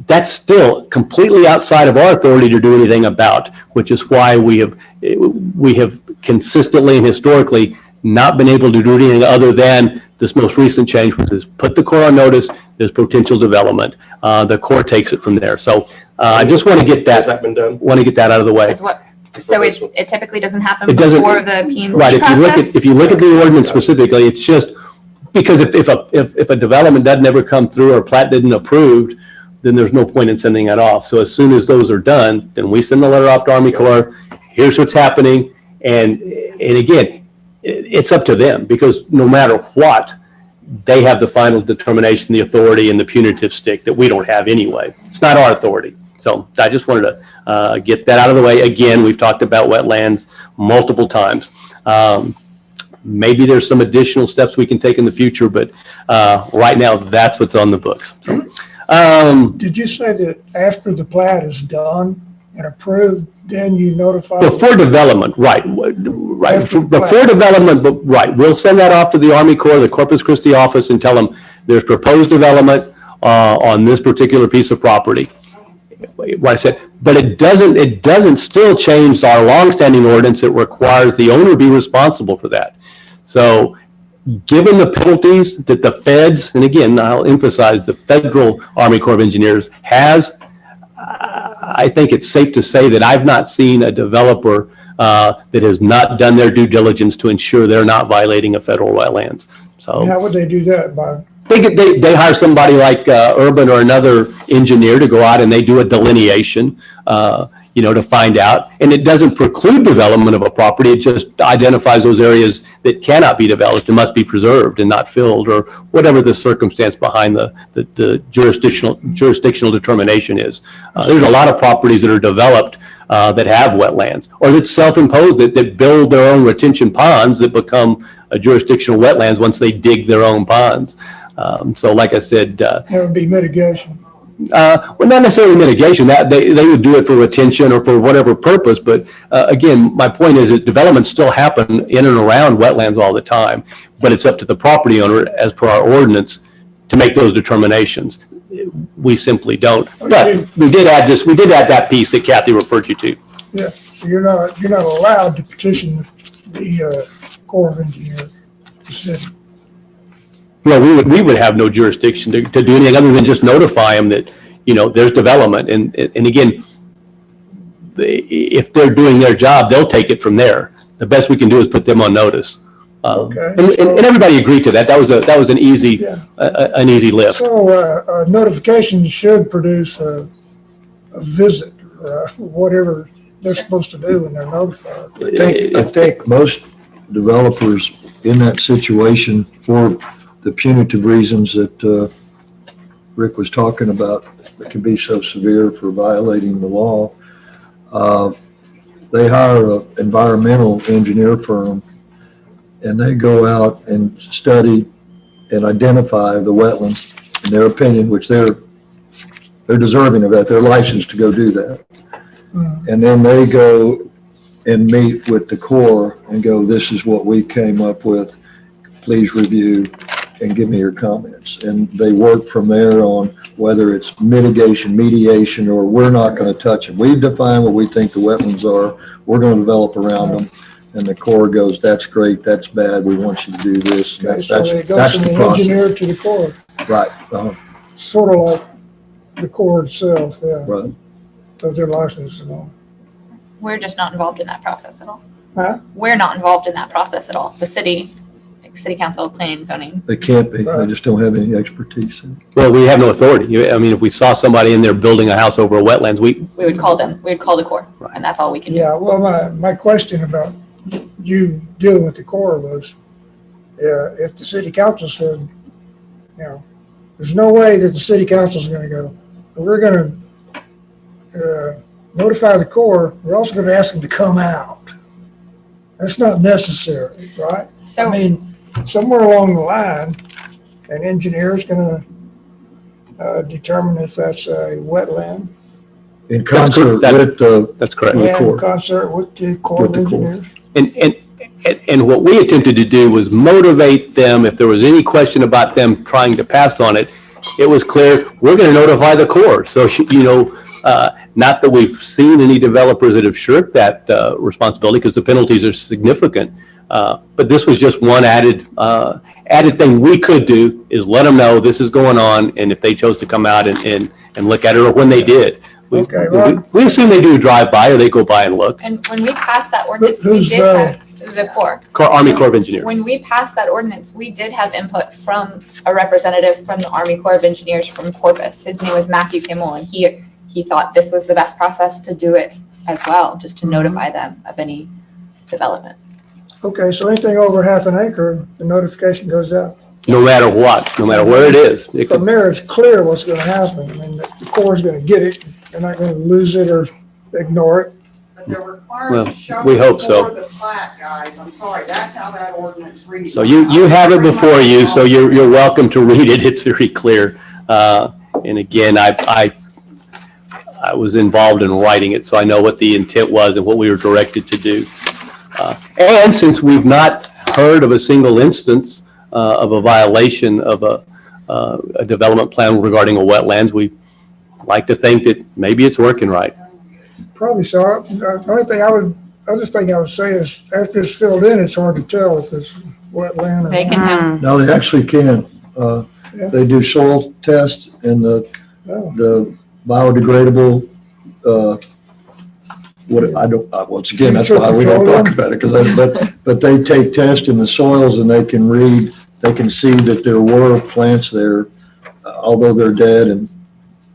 that's still completely outside of our authority to do anything about, which is why we have consistently and historically not been able to do anything other than this most recent change, which is put the Corps on notice, there's potential development. The Corps takes it from there. So I just want to get that, Has that been done? want to get that out of the way. Is what, so it typically doesn't happen It doesn't- before the P&Z Right, process? if you look at the ordinance specifically, it's just, because if a development doesn't ever come through or plat didn't approved, then there's no point in sending that off. So as soon as those are done, then we send the letter off to Army Corps, here's what's happening, and again, it's up to them, because no matter what, they have the final determination, the authority, and the punitive stick that we don't have anyway. It's not our authority. So I just wanted to get that out of the way. Again, we've talked about wetlands multiple times. Maybe there's some additional steps we can take in the future, but right now, that's what's on the books. So, Did you say that after the plat is done and approved, then you notify? before development, right. Before development, but right. We'll send that off to the Army Corps, the Corpus Christi office, and tell them there's proposed development on this particular piece of property. What I said, but it doesn't still change our longstanding ordinance that requires the owner be responsible for that. So given the penalties that the feds, and again, I'll emphasize the federal Army Corps of Engineers has, I think it's safe to say that I've not seen a developer that has not done their due diligence to ensure they're not violating a federal wetlands. So How would they do that? By they hire somebody like Urban or another engineer to go out and they do a delineation, to find out. And it doesn't preclude development of a property. It just identifies those areas that cannot be developed and must be preserved and not filled, or whatever the circumstance behind the jurisdictional determination is. There's a lot of properties that are developed that have wetlands, or that's self-imposed, that build their own retention ponds that become a jurisdictional wetlands once they dig their own ponds. So like I said, That would be mitigation. well, not necessarily mitigation, that they would do it for retention or for whatever purpose. But again, my point is that developments still happen in and around wetlands all the time, but it's up to the property owner, as per our ordinance, to make those determinations. We simply don't. But we did add that piece that Kathy referred you to. Yeah, so you're not allowed to petition the Corps of Engineers, the city. Well, we would have no jurisdiction to do anything other than just notify them that, there's development. And again, if they're doing their job, they'll take it from there. The best we can do is put them on notice. Okay. And everybody agreed to that. That was an easy, an easy lift. So notification should produce a visit or whatever they're supposed to do when they're notified. I think most developers in that situation, for the punitive reasons that Rick was talking about, that can be so severe for violating the law, they hire an environmental engineer firm, and they go out and study and identify the wetlands in their opinion, which they're deserving of that. They're licensed to go do that. And then they go and meet with the Corps and go, this is what we came up with. Please review and give me your comments. And they work from there on whether it's mitigation, mediation, or we're not going to touch them. We define what we think the wetlands are. We're going to develop around them. And the Corps goes, that's great, that's bad, we want you to do this. Okay, so it goes That's from the the process. engineer to the Corps, Right, sort of like the Corps itself, yeah, right. because they're licensed and all. We're just not involved in that process at all. Huh? We're not involved in that process at all. The city council, planning, and zoning. They can't be, they just don't have any expertise in it. Well, we have no authority. I mean, if we saw somebody in there building a house over a wetlands, We would call them. We would call the Corps, and that's all we can do. Yeah, well, my question about you dealing with the Corps was, if the city council said, there's no way that the city council is going to go, we're going to notify the Corps, we're also going to ask them to come out. That's not necessary, right? So, I mean, somewhere along the line, an engineer is going to determine if that's a wetland. In concert with, that's correct. the And Corps. in concert with the Corps of With the Corps. Engineers. And what we attempted to do was motivate them. If there was any question about them trying to pass on it, it was clear, we're going to notify the Corps. So, not that we've seen any developers that have shirked that responsibility, because the penalties are significant. But this was just one added thing we could do, is let them know this is going on, and if they chose to come out and look at it, or when they did. Okay, well- We assume they do drive by, or they go by and look. and when we passed that ordinance, we Who's did have the Corps. Army Corps of Engineers. When we passed that ordinance, we did have input from a representative from the Army Corps of Engineers from Corpus. His name was Matthew Kimmel, and he thought this was the best process to do it as well, just to notify them of any development. Okay, so anything over half an acre, the notification goes out. No matter what, no matter where it is. It From could- there, it's clear what's going to happen. I mean, the Corps is going to get it. They're not going to lose it or ignore it. But they're required Well, to show we hope it so. before the plat, guys. I'm sorry, that's how that ordinance reads. So you have it before you, so you're welcome to read it. It's very clear. And again, I was involved in writing it, so I know what the intent was and what we were directed to do. And since we've not heard of a single instance of a violation of a development plan regarding a wetlands, we like to think that maybe it's working right. Probably so. The other thing I would say is after it's filled in, it's hard to tell if it's wetland or They not. can have, No, they actually can. They do soil tests and Oh. the biodegradable, once again, that's why we don't talk about it, but they take tests in the soils and they can see that there were plants there, although they're dead and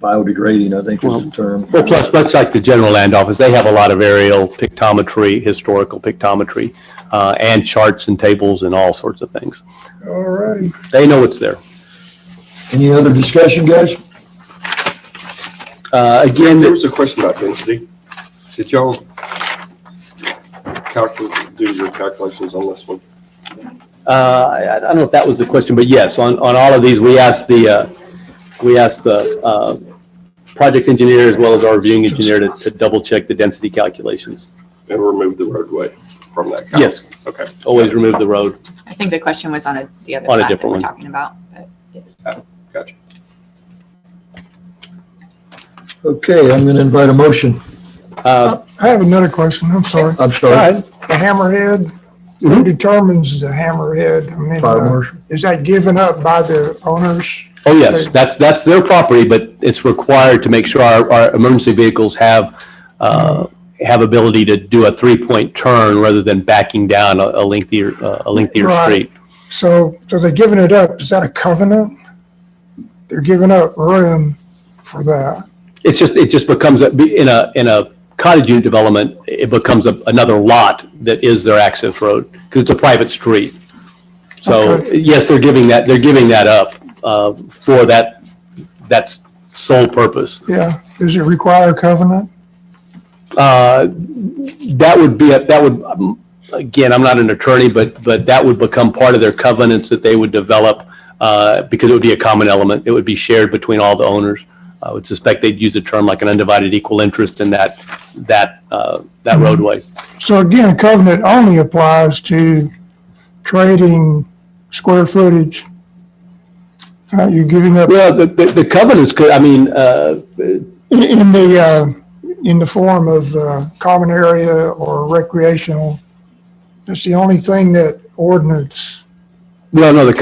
biodegrading, I think is the term. Well, plus, much like the general land office, they have a lot of aerial pictometry, historical pictometry, and charts and tables and all sorts of things. All righty. They know it's there. Any other discussion, guys? There Again, was a question about density. Did y'all do your calculations on this one? I don't know if that was the question, but yes, on all of these, we asked the project engineer as well as our reviewing engineer to double check the density calculations. And remove the roadway from that? Count? Yes. Okay. Always remove the road. I think the question was on the other On a plat that different we're one. talking about, but yes. Gotcha. Okay, I'm gonna invite a motion. I have another question, I'm sorry. I'm sorry, The hammerhead, who Mhm. determines the hammerhead? I mean, fire marshal. is that given up by the owners? Oh, yes, that's their property, but it's required to make sure our emergency vehicles have ability to do a 3-point turn rather than backing down a lengthier Right. street. So they're giving it up, is that a covenant? They're giving up room for that? It just becomes, in a cottage unit development, it becomes another lot that is their access road, because it's a private street. So, Okay. yes, they're giving that up for that sole purpose. Yeah, does it require a covenant? That would, again, I'm not an attorney, but that would become part of their covenants that they would develop, because it would be a common element. It would be shared between all the owners. I would suspect they'd use a term like an undivided equal interest in that roadway. So again, covenant only applies to trading square footage. You're giving up Well, the covenants could, in the form of common area or recreational. That's the only thing that ordinance. well, no, the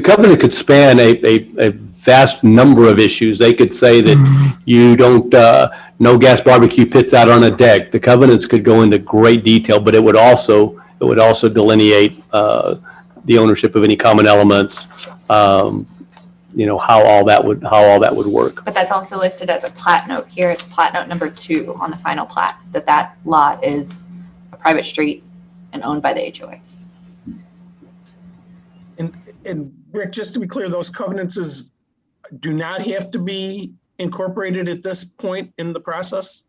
covenant could span a vast number of issues. They could say that you don't, no gas barbecue pits out on a deck. The covenants could go into great detail, but it would also delineate the ownership of any common elements, how all that would work. But that's also listed as a plat note here. It's plat note number 2 on the final plat, that lot is a private street and owned by the HOA. And Rick, just to be clear, those covenants do not have to be incorporated at this point in the process?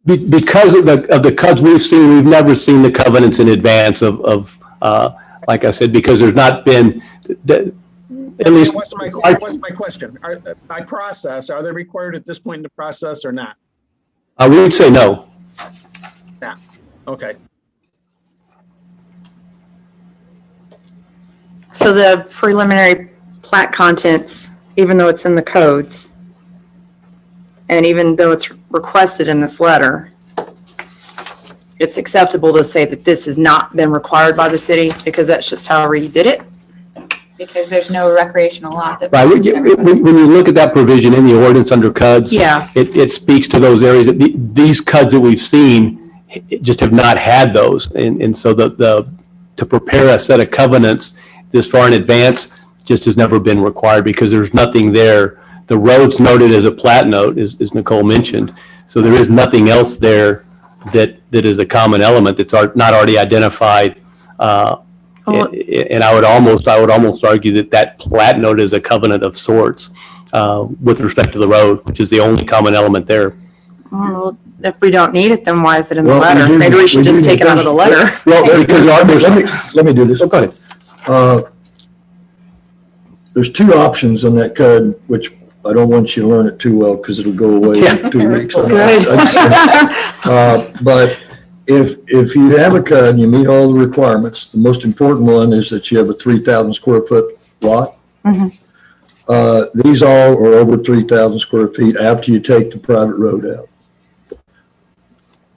Because of the CUDs we've seen, we've never seen the covenants in advance of like I said, because there's not been, at least. That wasn't my question. By process, are they required at this point in the process or not? We would say no. Yeah, okay. So the preliminary plat contents, even though it's in the codes, and even though it's requested in this letter, it's acceptable to say that this has not been required by the city because that's just how he did it? Because there's no recreational lot that. Right, when you look at that provision in the ordinance under CUDs, Yeah. it speaks to those areas that these CUDs that we've seen just have not had those. And so to prepare a set of covenants this far in advance just has never been required because there's nothing there. The road's noted as a plat note, as Nicole mentioned. So there is nothing else there that is a common element that's not already identified. And I would almost argue that plat note is a covenant of sorts with respect to the road, which is the only common element there. Well, if we don't need it, then why is it in the Well, letter? Maybe we should just take it out of the letter. Well, because Let me do this. Oh, go ahead. There's 2 options on that CUD, which I don't want you to learn it too well because it'll go away in 2 weeks. Good. But if you have a CUD and you meet all the requirements, the most important one is that you have a 3,000 square foot lot. These all are over 3,000 square feet after you take the private road out.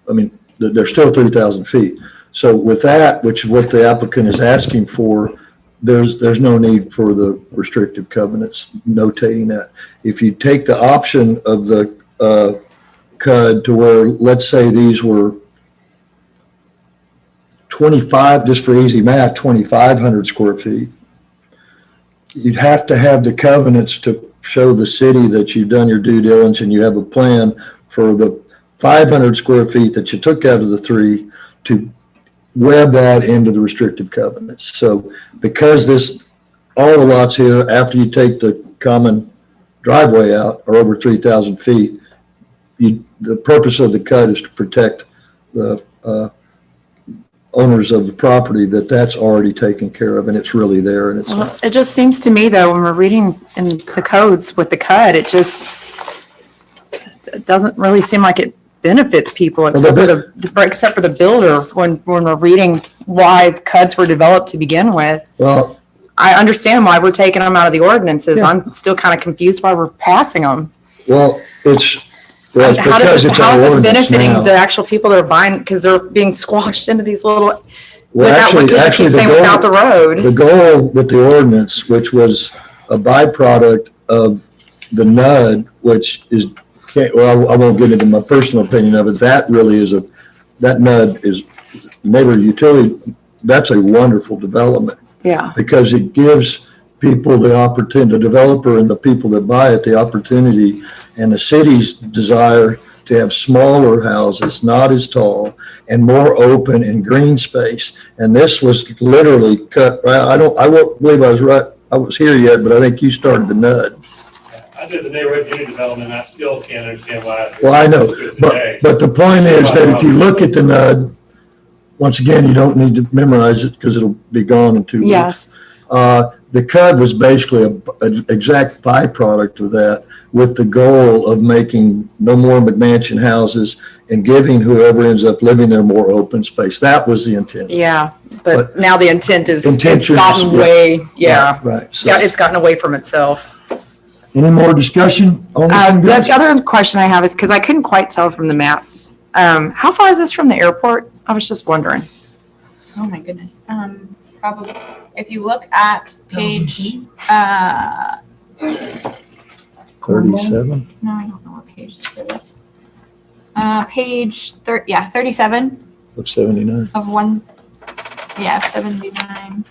I mean, they're still 3,000 feet. So with that, which is what the applicant is asking for, there's no need for the restrictive covenants notating that. If you take the option of the CUD to where, let's say these were 25, just for easy math, 2,500 square feet, you'd have to have the covenants to show the city that you've done your due diligence and you have a plan for the 500 square feet that you took out of the 3 to web that into the restrictive covenants. So because all the lots here, after you take the common driveway out, are over 3,000 feet, the purpose of the cut is to protect the owners of the property, that's already taken care of and it's really there and it's Well, not. it just seems to me though, when we're reading in the codes with the cut, it doesn't really seem like it benefits people except for the builder when we're reading why the cuts were developed to begin with. Well, I understand why we're taking them out of the ordinances. I'm still kind of confused why we're passing them. well, it's How because is it's our this ordinance benefiting now. the actual people that are buying, because they're being squashed into these little, Well, without, what actually, keep saying without the road? the goal with the ordinance, which was a byproduct of the NUD, which is, well, I won't get into my personal opinion of it. That really is that NUD is neighborhood utility. That's a wonderful development Yeah, because it gives people the opportunity, the developer and the people that buy it, the opportunity and the city's desire to have smaller houses, not as tall and more open and green space. And this was literally cut. I won't believe I was right. I was here yet, but I think you started the NUD. I did the neighborhood unit development, I still can't understand why. Well, I know, but the point is that if you look at the NUD, once again, you don't need to memorize it because it'll be gone in 2 weeks. yes. The CUD was basically an exact byproduct of that, with the goal of making no more McMansion houses and giving whoever ends up living there more open space. That was the intent. Yeah, but now the intent is, it's Intention is- gotten way, yeah. Right. So, Yeah, it's gotten away from itself. any more discussion on this? The other question I have is, because I couldn't quite tell from the map, how far is this from the airport? I was just wondering. Oh my goodness. Probably, if you look at page, 37 no, I don't know what page this is. Page 37 of 79. of 79.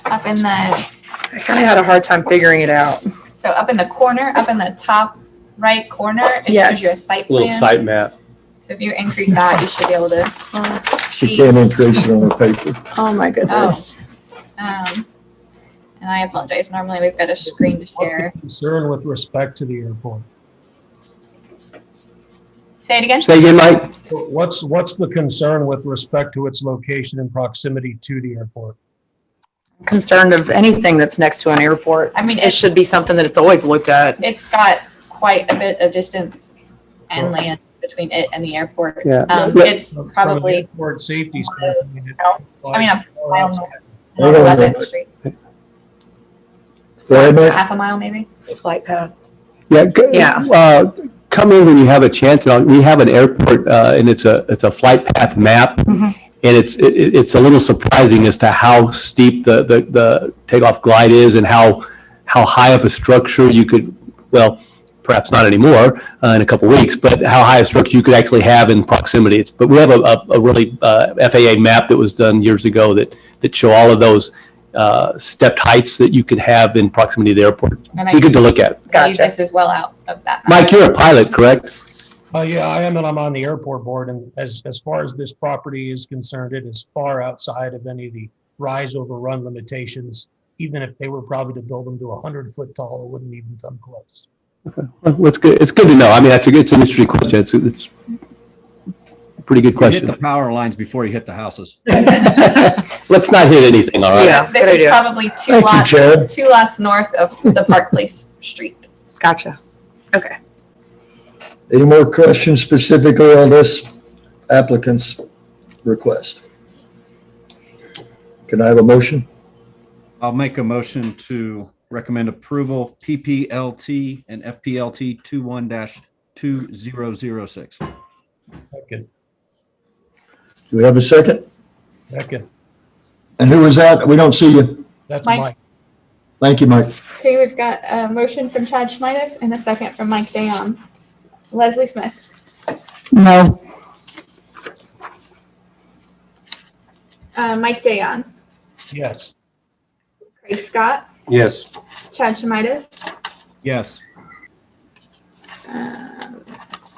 Up in the, I kind of had a hard time figuring it out. so up in the corner, up in the top right corner, it Yes. shows you a site Little plan. site map. So if you increase that, you should be able to She see. can't increase it on the paper. Oh, my goodness. And I apologize. Normally we've got a screen to What's share. the concern with respect to the airport? Say it again. Say again, Mike? What's the concern with respect to its location and proximity to the airport? Concerned of anything that's next to an airport. I mean, It should be something that it's always looked at. It's got quite a bit of distance and land between it and the airport. Yeah. It's From an probably, airport safety standpoint. it I mean, applies a mile outside. north of 11th Street. Go ahead, Mike. Half a mile maybe. Flight path. Yeah. Yeah. Come in when you have a chance. We have an airport, and it's a flight path map. Mhm. And it's a little surprising as to how steep the takeoff glide is and how high of a structure you could, well, perhaps not anymore in a couple weeks, but how high a structure you could actually have in proximity. But we have a really FAA map that was done years ago that show all of those stepped heights that you could have in proximity to the airport. And I Be good to look at. tell you Gotcha. this is well out of that. Mike, you're a pilot, correct? Yeah, I am, and I'm on the airport board, and as far as this property is concerned, it is far outside of any of the rise over run limitations. Even if they were probably to build them to 100-foot tall, it wouldn't even come close. Well, it's good. It's good to know. I mean, it's an interesting question. It's a pretty good Hit question. the power lines before you hit the houses. Let's not hit anything, all right? Yeah. This good is idea. probably Thank you, Chad. 2 lots north of the Park Place Street. Gotcha. Okay. Any more questions specifically on this applicant's request? Can I have a motion? I'll make a motion to recommend approval PPLT and FPLT 21-2006. Second, Do we have a second? second, And who was that? We don't see you. that's Mike. Mike. Thank you, Mike. Okay, we've got a motion from Chad Schmidas and a second from Mike Dayon. Leslie Smith. No. Mike Dayon. Yes. Craig Scott. Yes. Chad Schmidas. Yes.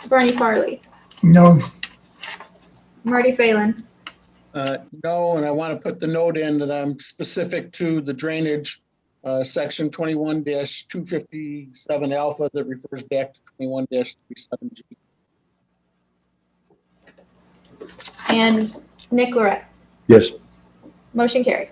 Bernie Farley. No, Marty Phelan. No, and I want to put the note in that I'm specific to the drainage, section 21-257 alpha that refers back to 21-37G. and Nick Lorette. Yes. Motion carries.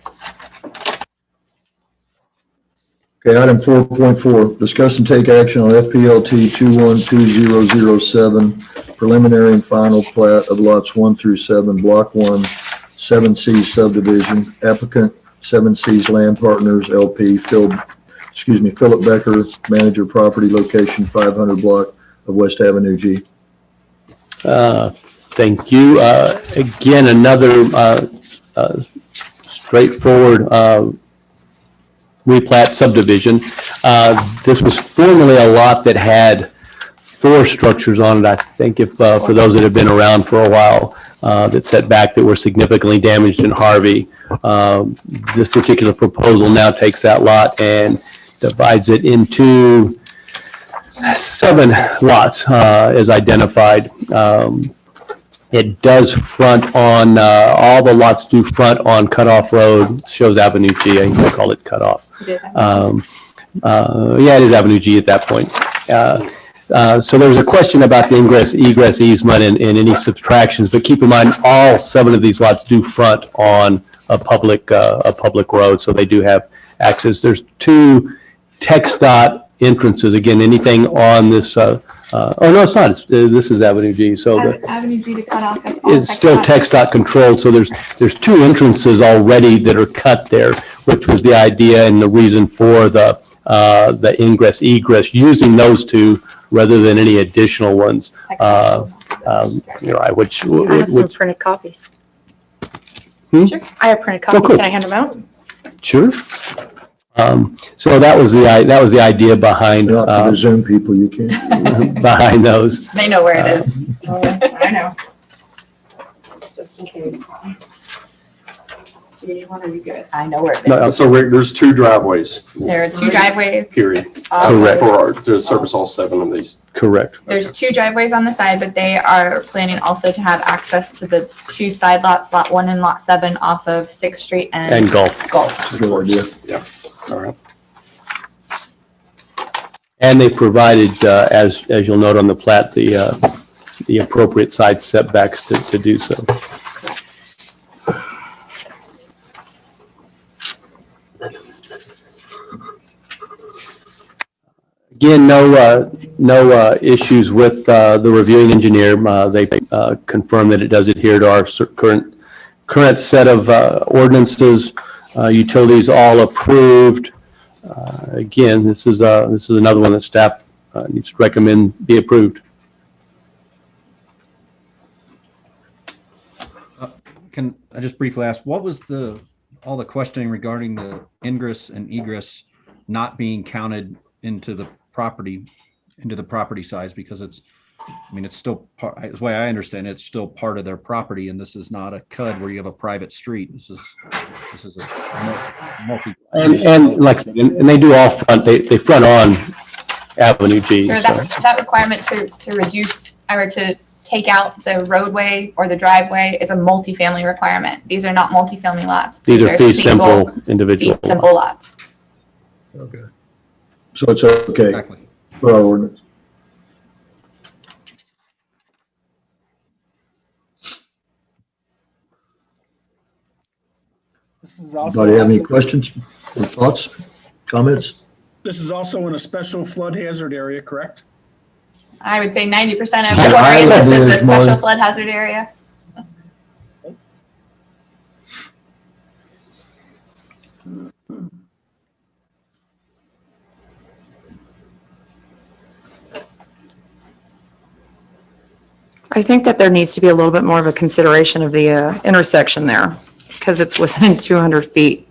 Okay, item 4.4, discuss and take action on FPLT 212007, preliminary and final plat of lots 1 through 7, Block 1, 7C subdivision. Applicant 7C's Land Partners LP, Philip Becker, manager, property location 500 block of West Avenue G. Thank you. Again, another straightforward replat subdivision. This was formerly a lot that had 4 structures on it. I think if for those that have been around for a while, that set back that were significantly damaged in Harvey. This particular proposal now takes that lot and divides it into 7 lots as identified. It does front on, all the lots do front on Cutoff Road, shows Avenue G, I call it Cutoff. Yeah, it is Avenue G at that point. So there's a question about the ingress egress easement and any subtractions, but keep in mind all 7 of these lots do front on a public road, so they do have access. There's 2 TxDOT entrances. Again, anything on this, oh no, it's not. This is Avenue G. So Avenue G to cut off. It's still TxDOT controlled. So there's 2 entrances already that are cut there, which was the idea and the reason for the ingress egress, using those 2 rather than any additional ones. Which I have some printed copies. Sure. I have printed copies. Cool. Can I hand them out? Sure. So that was the idea behind Not to the Zoom people, you can't. behind those. They know where it is. I know. Just in case. You want to be good. I know where it is. No, So there's 2 driveways. There are 2 driveways. Period. Correct. To service all 7 of these. Correct. There's 2 driveways on the side, but they are planning also to have access to the 2 side lots, lot 1 and lot 7 off of 6th Street And Gulf. Good idea. Yeah. All right. And they provided, as you'll note on the plat, the appropriate side setbacks to do so. Again, no issues with the reviewing engineer. They confirmed that it does adhere to our current set of ordinances. Utilities all approved. Again, this is another one that staff needs to recommend be approved. Can I just briefly ask, what was all the questioning regarding the ingress and egress not being counted into the property size? Because it's still part, as the way I understand it, it's still part of their property, and this is not a CUD where you have a private street. This is a multi. And like I said, and they do all front. They front on Avenue G. So that requirement to reduce or to take out the roadway or the driveway is a multifamily requirement. These are not multifamily lots. These are fee simple individual. Fee simple lots. Okay. So it's okay Exactly. for our ordinance. Anybody have any questions or thoughts, comments? This is also in a special flood hazard area, correct? I would say 90% of Yeah, Port I Aransas would is a agree, Marty. special flood hazard area. I think that there needs to be a little bit more of a consideration of the intersection there, because it's within 200 feet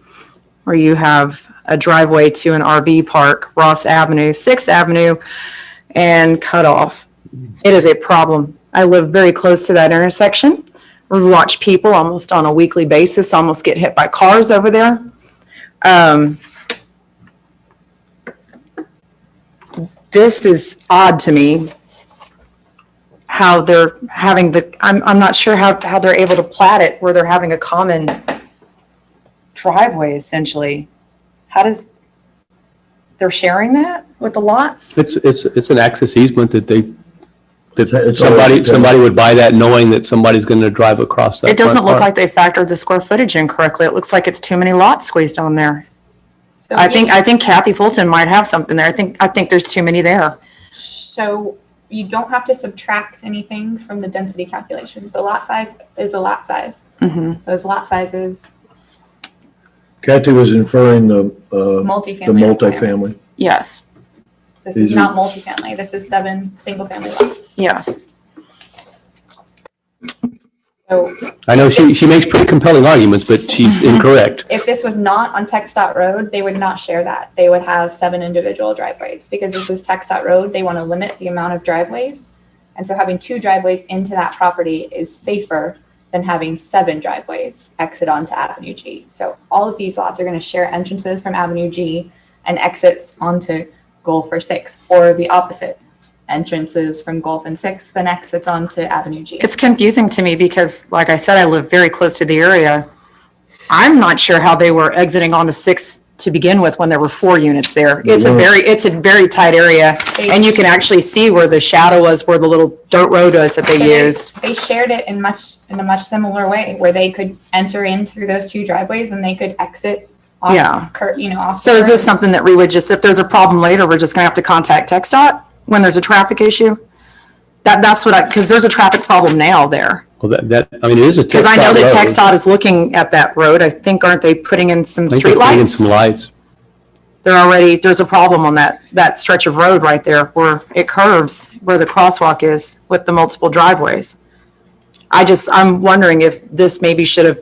where you have a driveway to an RV park, Ross Avenue, 6th Avenue, and Cutoff. It is a problem. I live very close to that intersection. We watch people almost on a weekly basis almost get hit by cars over there. This is odd to me, how they're having I'm not sure how they're able to plat it where they're having a common driveway essentially. They're sharing that with the lots? It's an access easement that they that already- somebody would buy that knowing that somebody's going to drive across that. It doesn't front look part. like they factored the square footage in correctly. It looks like it's too many lots squeezed on there. So I think Kathy Fulton might have something there. I think there's too many there. So you don't have to subtract anything from the density calculations. The lot size is a lot size. Mhm. Those lot sizes, Kathy was inferring the multifamily. multifamily. Yes, This These is are- not multifamily. This is 7 single-family lots. yes. So I know she makes pretty compelling arguments, but she's incorrect. if this was not on TxDOT Road, they would not share that. They would have 7 individual driveways. Because this is TxDOT Road, they want to limit the amount of driveways. And so having 2 driveways into that property is safer than having 7 driveways exit onto Avenue G. So all of these lots are going to share entrances from Avenue G and exits onto Gulf or 6th, or the opposite. Entrances from Gulf and 6th, then exits onto Avenue G. It's confusing to me because, like I said, I live very close to the area. I'm not sure how they were exiting onto 6 to begin with when there were 4 units there. It's a very tight area, and you can actually see where the shadow was, where the little dirt road was that So they used. They shared it in a much similar way, where they could enter in through those 2 driveways and they could exit off, Yeah. off. So is this something that we would just, if there's a problem later, we're just gonna have to contact TxDOT when there's a traffic issue? That's what because there's a traffic problem now there. Well, I mean, it is a. Because I know that road. TxDOT is looking at that road. I think, aren't they putting in some I think they're putting in some streetlights? lights. There's a problem on that stretch of road right there where it curves, where the crosswalk is with the multiple driveways. I'm wondering if this maybe should have,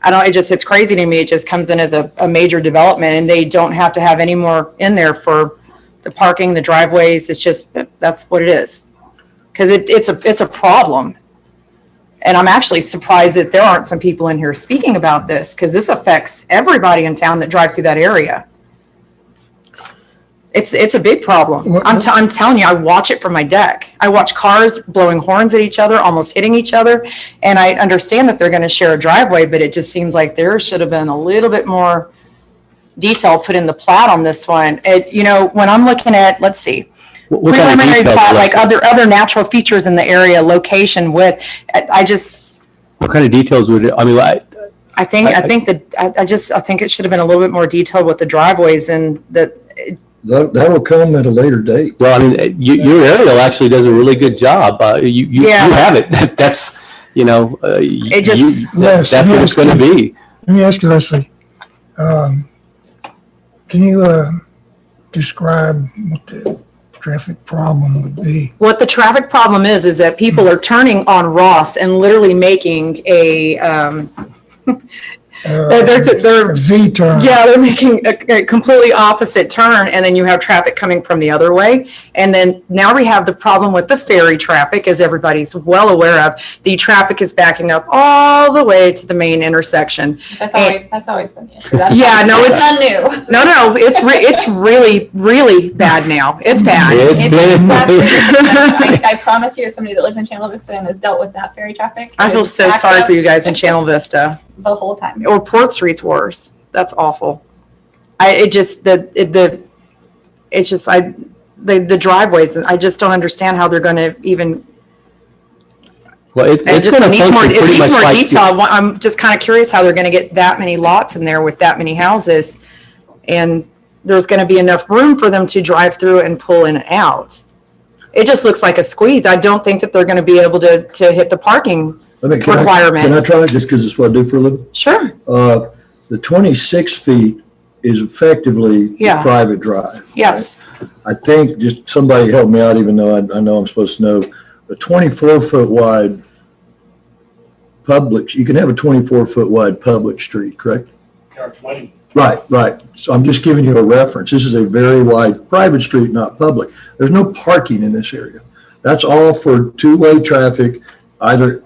it's crazy to me. It just comes in as a major development and they don't have to have any more in there for the parking, the driveways. It's just, that's what it is. Because it's a problem. And I'm actually surprised that there aren't some people in here speaking about this, because this affects everybody in town that drives through that area. It's a big problem. I'm telling you, I watch it from my deck. I watch cars blowing horns at each other, almost hitting each other. And I understand that they're going to share a driveway, but it just seems like there should have been a little bit more detail put in the plat on this one. When I'm looking at, let's see, What kind of preliminary details, plat, Leslie? like other natural features in the area, location, width. What kind of details would it, I mean, I think it should have been a little bit more detailed with the driveways and That'll come at a later date. well, I mean, your aerial actually does a really good job. You Yeah. have it. That's, It just- Yes, that's what it's going to be. Let me ask you, Leslie, can you describe what the traffic problem would be? what the traffic problem is that people are turning on Ross and literally making a, they're A V turn. yeah, they're making a completely opposite turn, and then you have traffic coming from the other way. And then now we have the problem with the ferry traffic, as everybody's well aware of. The traffic is backing up all the way to the main intersection. That's always been the issue. That's Yeah, no, it's not new. No, it's really, really bad now. It's bad. It's been, I promise you, as somebody that lives in Channel Vista and has dealt with that ferry traffic. I feel it's so backed sorry up for you guys in Channel Vista. the whole time. Or Port Street's worse. That's awful. The driveways, I just don't understand how they're going to even, well, it it's just going to needs more, function it pretty needs much more like. detail. I'm just kind of curious how they're going to get that many lots in there with that many houses. And there's going to be enough room for them to drive through and pull in and out. It just looks like a squeeze. I don't think that they're going to be able to hit the parking Can I requirement. try it just because it's what I do for a living? Sure. The 26 feet is effectively the Yeah. private drive. Yes. I think, just somebody help me out, even though I know I'm supposed to know, a 24-foot wide public, you can have a 24-foot wide public street, correct? Or 20. Right. So I'm just giving you a reference. This is a very wide private street, not public. There's no parking in this area. That's all for two-way traffic, either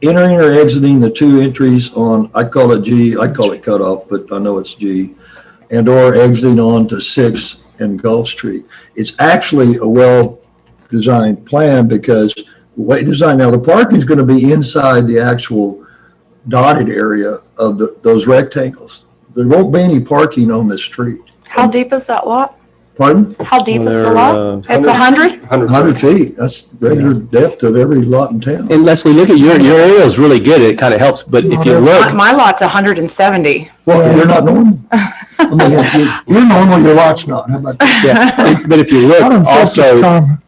entering or exiting the 2 entries on, I call it G, I call it cutoff, but I know it's G, and or exiting onto 6 and Gulf Street. It's actually a well-designed plan because the way it's designed now, the parking is going to be inside the actual dotted area of those rectangles. There won't be any parking on this street. How deep is that lot? Pardon? How deep is the They're, lot? It's 100? 100 feet. That's regular depth of every lot in town. And Leslie, look at your area is really good. It kind of helps. But if you look, My lot's 170. Well, you're not normal. I mean, you're normal, your lot's not. How about that? yeah, but if you look 150 is also, common.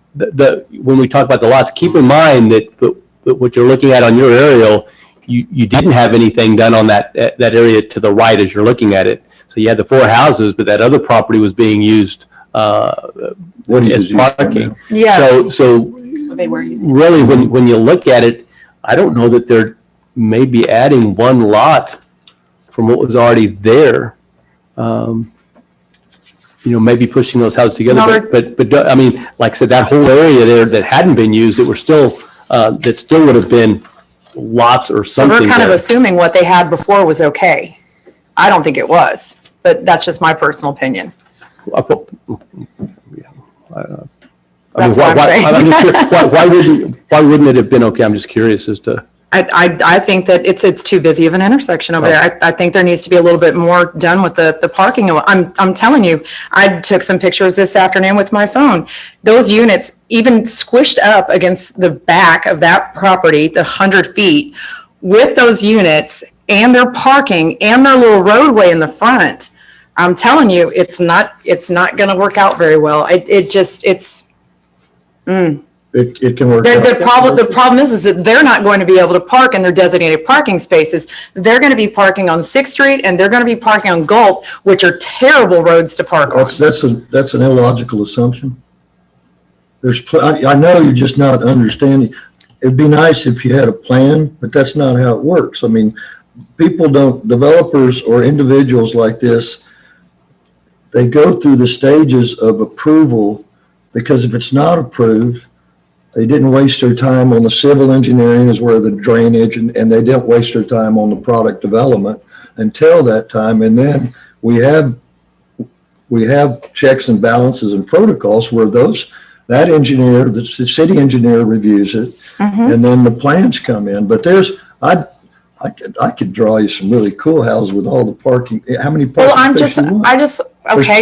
when we talk about the lots, keep in mind that what you're looking at on your aerial, you didn't have anything done on that area to the right as you're looking at it. So you had the 4 houses, but that other property was being used as parking. Yeah. So They were using. really, when you look at it, I don't know that they're maybe adding one lot from what was already there. Maybe pushing those houses together, but I mean, like I said, that whole area there that hadn't been used, that still would have been lots or So something. we're kind of there. assuming what they had before was okay. I don't think it was, but that's just my personal opinion. I mean, That's what I'm saying. I'm just curious, why wouldn't it have been okay? I'm just curious as to. I think that it's too busy of an intersection over there. I think there needs to be a little bit more done with the parking. I'm telling you, I took some pictures this afternoon with my phone. Those units, even squished up against the back of that property, the 100 feet, with those units and their parking and their little roadway in the front. I'm telling you, it's not going to work out very well. It can work out. The problem is that they're not going to be able to park in their designated parking spaces. They're going to be parking on 6th Street and they're going to be parking on Gulf, which are terrible roads to park on. That's an illogical assumption. I know you're just not understanding. It'd be nice if you had a plan, but that's not how it works. I mean, developers or individuals like this, they go through the stages of approval, because if it's not approved, they didn't waste their time on the civil engineering is where the drainage, and they didn't waste their time on the product development until that time. And then we have checks and balances and protocols where that engineer, the city engineer reviews it, and then the plans come in. But I could draw you some really cool houses with all the parking. How many parking spaces you want? Okay,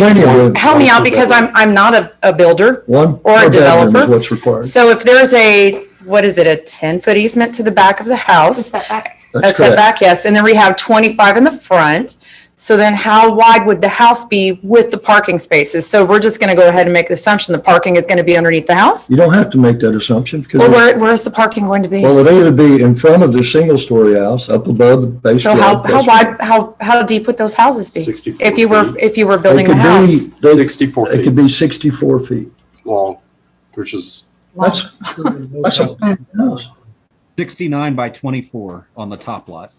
help me out, because I'm not a builder One or a bedroom developer. is what's required. So if there's a 10-foot easement to the back of the house, Setback. a That's correct. setback, yes, and then we have 25 in the front. So then how wide would the house be with the parking spaces? So we're just going to go ahead and make the assumption the parking is going to be underneath the house? You don't have to make that assumption, because Well, where's the parking going to be? well, it'll either be in front of the single-story house, up above the base So flood. how deep would those houses be? 64 If you were They building the could house? be, 64 it could feet be 64 feet. long, which is That's a big house. 69 by 24 on the top lot.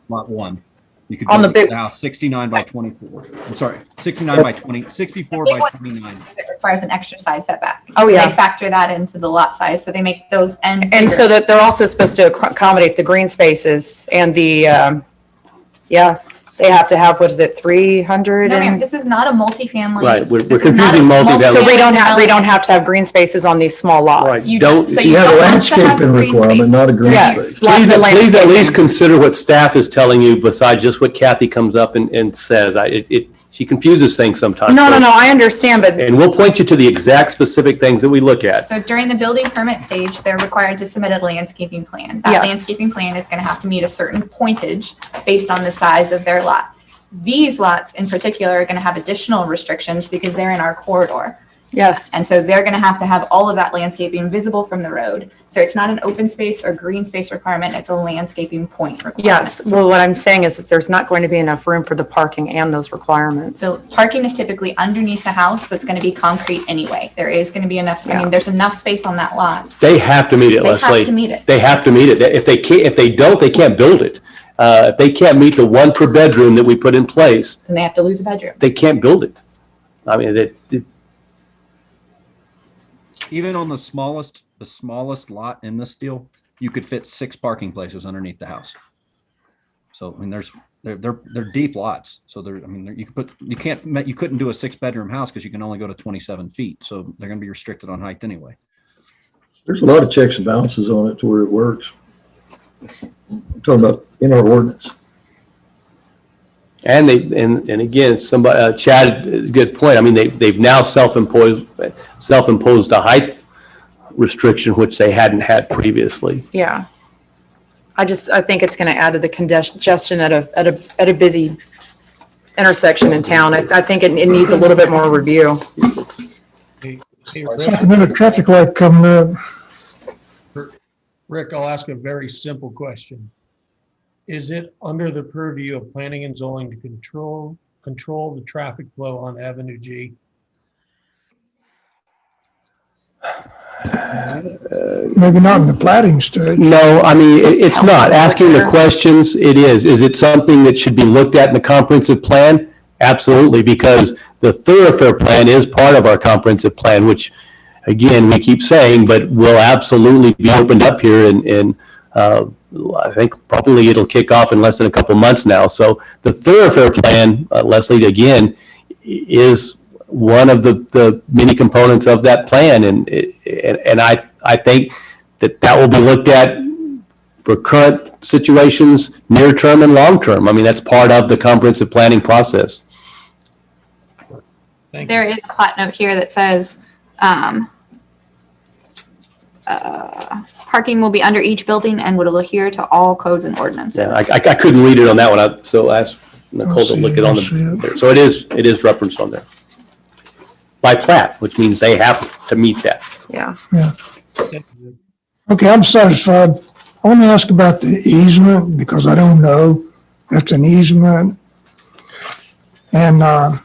Lot 1. You could On the build big- the house 69 by 24. I'm sorry, 69 by 20, 64 by 29. It requires an extra side setback. Oh, So yeah. They factor that into the lot size, so they make those ends And bigger. so that they're also supposed to accommodate the green spaces and yes, they have to have, 300 No, ma'am, and? this is not a multifamily. Right, we're this is not confusing a multifamily. So we don't development. have to have green spaces on these small lots? Right. You Don't- don't, so You you have a don't have to have landscaping green requirement, space. not a green Yes. space. Like the Please at least landscaping. consider what staff is telling you besides just what Kathy comes up and says. She confuses things sometimes. No, so- I understand, but And we'll point you to the exact specific things that we look at. So during the building permit stage, they're required to submit a landscaping plan. That Yes. landscaping plan is gonna have to meet a certain pointage based on the size of their lot. These lots in particular are gonna have additional restrictions because they're in our corridor. yes. And so they're gonna have to have all of that landscaping visible from the road. So it's not an open space or green space requirement, it's a landscaping point requirement. Yes, well, what I'm saying is that there's not going to be enough room for the parking and those requirements. So parking is typically underneath the house that's gonna be concrete anyway. There is gonna be enough, I Yeah. mean, there's enough space on that lot. They have to meet it, They have Leslie. to meet it. They have to meet it. If they don't, they can't build it. If they can't meet the 1 per bedroom that we put in place, Then they have to lose a bedroom. they can't build it. I mean, Even on the smallest lot in this deal, you could fit 6 parking places underneath the house. So, I mean, they're deep lots. So you couldn't do a 6-bedroom house because you can only go to 27 feet. So they're going to be restricted on height anyway. There's a lot of checks and balances on it to where it works. I'm talking about in our ordinance. And and again, somebody, Chad, good point. I mean, they've now self-imposed a height restriction, which they hadn't had previously. Yeah. I think it's going to add to the congestion at a busy intersection in town. I think it needs a little bit more review. Hey, It's like another traffic light coming up. Rick, I'll ask a very simple question. Is it under the purview of planning and zoning to control the traffic flow on Avenue G? Maybe not in the plating stage. No, I mean, it's not. Asking the questions, it is. Is it something that should be looked at in the comprehensive plan? Absolutely, because the thoroughfare plan is part of our comprehensive plan, which, again, we keep saying, but will absolutely be opened up here in I think probably it'll kick off in less than a couple months now. So the thoroughfare plan, Leslie, again, is one of the many components of that plan. And I think that will be looked at for current situations, near term and long term. I mean, that's part of the comprehensive planning process. There is a plat note here that says, parking will be under each building and will adhere to all codes and ordinances. Yeah, I couldn't read it on that one, so I asked Nicole to look it on the, so it is referenced on there. By plat, which means they have to meet that. Yeah. Yeah. Okay, I'm satisfied. I want to ask about the easement because I don't know. That's an easement. And I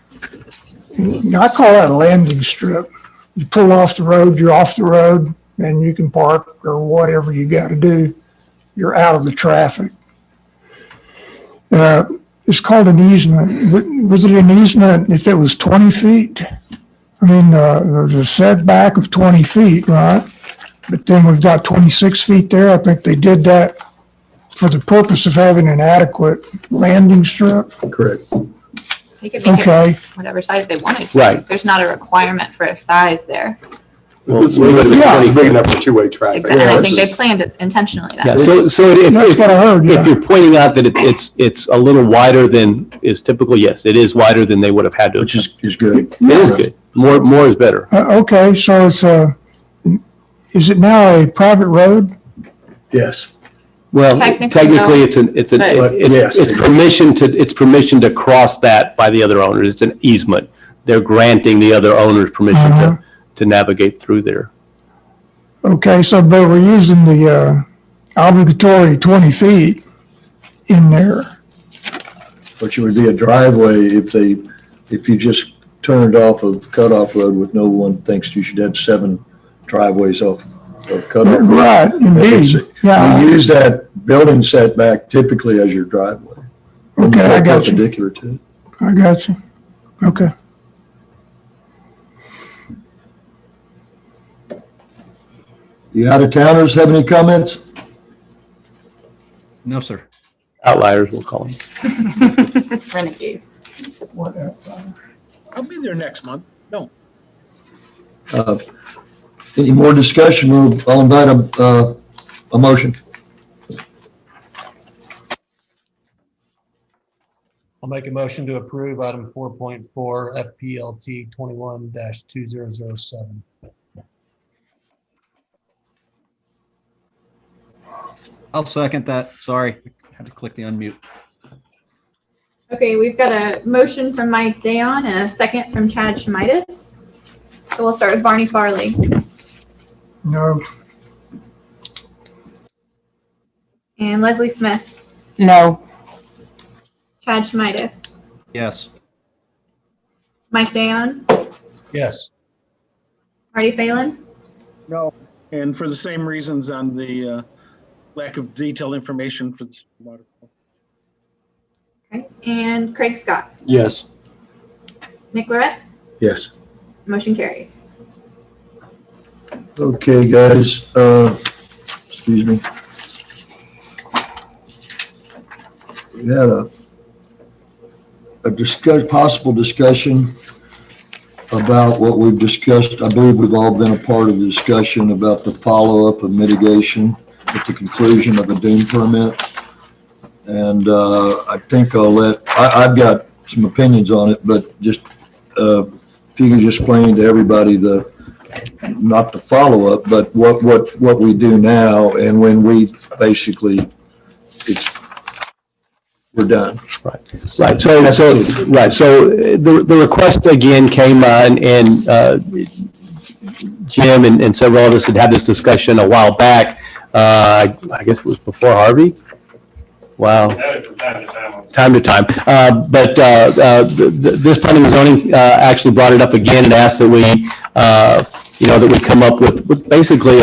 call that a landing strip. You pull off the road, you're off the road, and you can park or whatever you got to do. You're out of the traffic. It's called an easement. Was it an easement if it was 20 feet? I mean, there's a setback of 20 feet, right? But then we've got 26 feet there. I think they did that for the purpose of having an adequate landing strip. Correct. They could make Okay. it whatever size they wanted to. Right. There's not a requirement for a size there. Well, this we is yeah. big enough for two-way traffic. Exactly. And I think they planned it intentionally that Yeah, way. so That's what I heard, yeah. if you're pointing out that it's a little wider than is typical, yes, it is wider than they would have had to. Which is good. It is good. More is better. Okay, so is it now a private road? Yes. Well, Technically, technically, no. Yes. it's permission to cross that by the other owners. It's an easement. They're granting the other owners permission to navigate through there. Okay, so but we're using the obligatory 20 feet in there. Which would be a driveway if you just turned off of cutoff road with no one thinks you should have 7 driveways off of cutoff road. Right, indeed. Yeah. You use that building setback typically as your driveway. Okay, I got you. Perpendicular to it. I got you. Okay. You out-of-towners have any comments? No, sir. Outliers, we'll call them. Renegade. I'll be there next month. No. Any more discussion? I'll invite a motion. I'll make a motion to approve item 4.4 FPLT 21-2007. I'll second that. Sorry, I had to click the unmute. Okay, we've got a motion from Mike Dayon and a second from Chad Schmitis. So we'll start with Barney Farley. No. And Leslie Smith. No. Chad Schmitis. Yes. Mike Dayon. Yes. Marty Phelan. No. And for the same reasons on the lack of detailed information for this water. Okay. And Craig Scott. Yes. Nick Lorette. Yes. Motion carries. Okay, guys, excuse me. We had a possible discussion about what we've discussed. I believe we've all been a part of the discussion about the follow-up of mitigation at the conclusion of a dune permit. And I think I've got some opinions on it, but just if you can just explain to everybody not the follow-up, but what we do now, and when we basically, we're done. Right. So the request again came on, and Jim and several of us had had this discussion a while back. I guess it was before Harvey. Wow. From time to time. Time to time. But this planning and zoning actually brought it up again and asked that we, that we come up with basically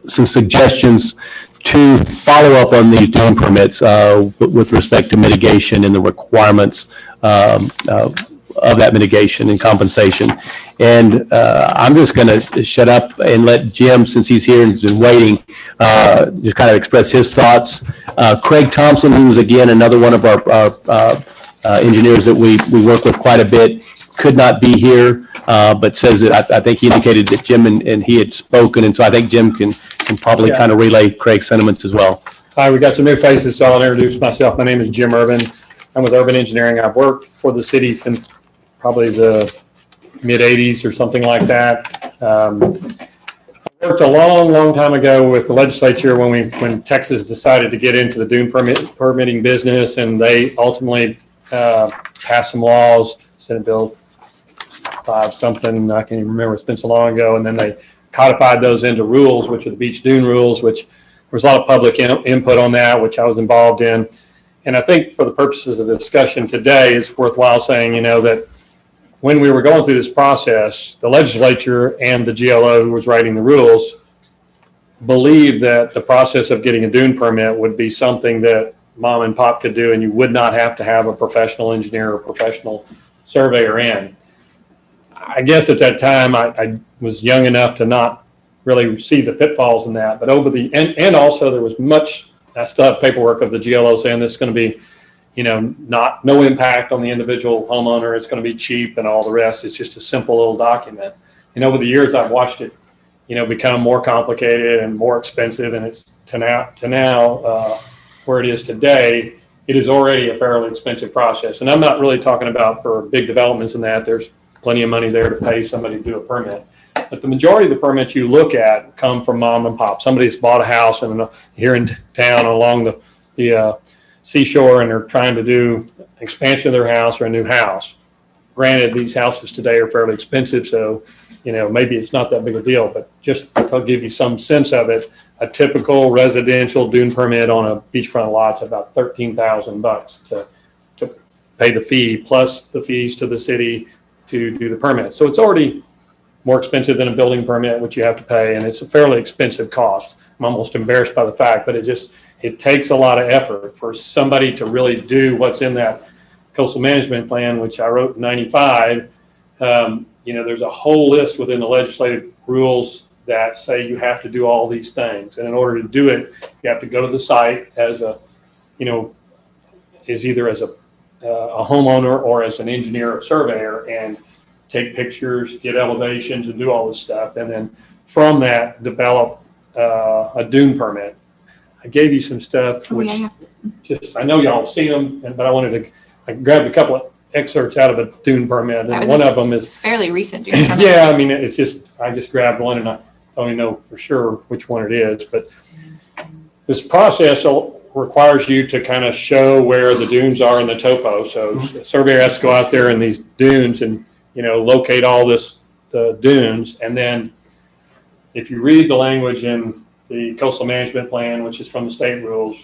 some suggestions to follow up on these dune permits with respect to mitigation and the requirements of that mitigation and compensation. And I'm just going to shut up and let Jim, since he's here and has been waiting, just kind of express his thoughts. Craig Thompson, who's again another one of our engineers that we work with quite a bit, could not be here, but says that I think he indicated that Jim and he had spoken, and so I think Jim can probably kind of relay Craig's sentiments as well. Hi, we got some new faces, so I'll introduce myself. My name is Jim Urban. I'm with Urban Engineering. I've worked for the city since probably the mid-'80s or something like that. I worked a long time ago with the legislature when Texas decided to get into the dune permitting business, and they ultimately passed some laws, Senate Bill 5 something, I can't even remember, it's been so long ago, and then they codified those into rules, which are the beach dune rules, which there was a lot of public input on that, which I was involved in. And I think for the purposes of the discussion today, it's worthwhile saying, that when we were going through this process, the legislature and the GLO who was writing the rules believed that the process of getting a dune permit would be something that mom and pop could do, and you would not have to have a professional engineer or professional surveyor in. I guess at that time I was young enough to not really see the pitfalls in that, but and also there was much, I still have paperwork of the GLO saying this is going to be, no impact on the individual homeowner. It's going to be cheap and all the rest. It's just a simple little document. And over the years, I've watched it, become more complicated and more expensive. And it's to now where it is today, it is already a fairly expensive process. And I'm not really talking about for big developments in that. There's plenty of money there to pay somebody to do a permit. But the majority of the permits you look at come from mom and pop. Somebody's bought a house here in town along the seashore, and they're trying to do expansion of their house or a new house. Granted, these houses today are fairly expensive, so maybe it's not that big a deal, but just to give you some sense of it, a typical residential dune permit on a beachfront lot's about $13,000 to pay the fee, plus the fees to the city to do the permit. So it's already more expensive than a building permit, which you have to pay, and it's a fairly expensive cost. I'm almost embarrassed by the fact, but it takes a lot of effort for somebody to really do what's in that coastal management plan, which I wrote in 95. There's a whole list within the legislative rules that say you have to do all these things. And in order to do it, you have to go to the site as either as a homeowner or as an engineer or surveyor, and take pictures, get elevations, and do all this stuff. And then from that, develop a dune permit. I gave you some stuff, which I know y'all have seen them, but I grabbed a couple of excerpts out of a dune permit, and one of them is fairly recent dune permit. Yeah, I mean, I just grabbed one, and I don't even know for sure which one it is, but this process requires you to kind of show where the dunes are in the topo. So the surveyor has to go out there in these dunes and, locate all the dunes. And then if you read the language in the coastal management plan, which is from the state rules,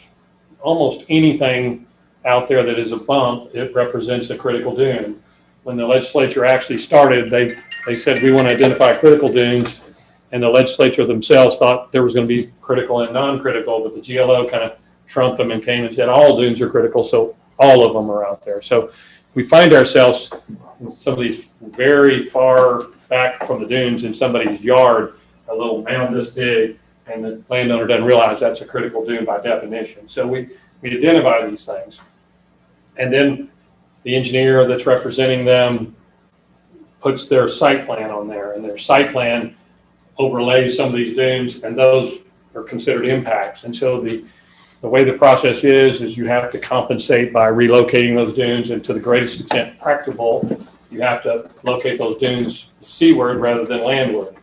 almost anything out there that is a bump, it represents a critical dune. When the legislature actually started, they said we want to identify critical dunes, and the legislature themselves thought there was going to be critical and non-critical, but the GLO kind of trumped them and came and said all dunes are critical, so all of them are out there. So we find ourselves in some of these very far back from the dunes in somebody's yard, a little mound this big, and the landowner doesn't realize that's a critical dune by definition. So we identify these things. And then the engineer that's representing them puts their site plan on there, and their site plan overlays some of these dunes, and those are considered impacts. And so the The way the process is you have to compensate by relocating those dunes, and to the greatest extent practicable, you have to locate those dunes seaward rather than landward.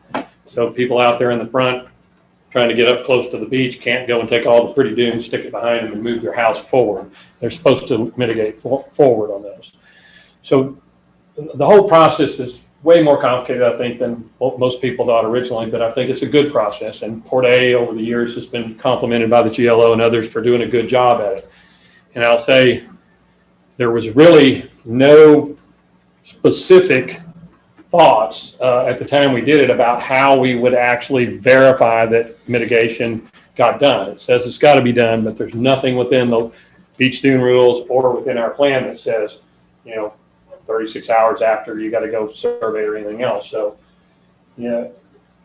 So people out there in the front trying to get up close to the beach can't go and take all the pretty dunes, stick it behind them, and move their house forward. They're supposed to mitigate forward on those. So the whole process is way more complicated, I think, than what most people thought originally, but I think it's a good process. And Port A over the years has been complimented by the GLO and others for doing a good job at it. And I'll say there was really no specific thoughts at the time we did it about how we would actually verify that mitigation got done. It says it's got to be done, but there's nothing within the beach dune rules or within our plan that says, 36 hours after you got to go survey or anything else. So,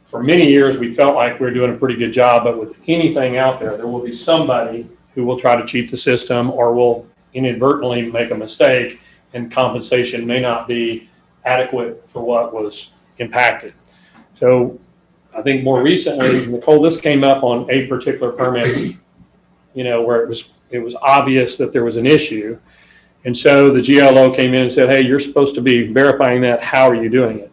for many years we felt like we were doing a pretty good job, but with anything out there, there will be somebody who will try to cheat the system or will inadvertently make a mistake, and compensation may not be adequate for what was impacted. So I think more recently, Nicole, this came up on a particular permit, where it was obvious that there was an issue. And so the GLO came in and said, hey, you're supposed to be verifying that. How are you doing it?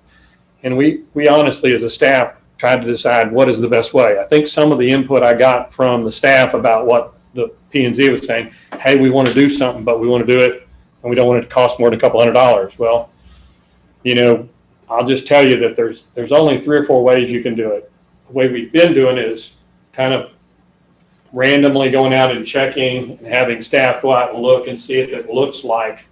And we honestly, as a staff, tried to decide what is the best way. I think some of the input I got from the staff about what the P&Z was saying, hey, we want to do something, but we want to do it, and we don't want it to cost more than $200. Well, I'll just tell you that there's only 3 or 4 ways you can do it. The way we've been doing it is kind of randomly going out and checking and having staff go out and look and see if it looks like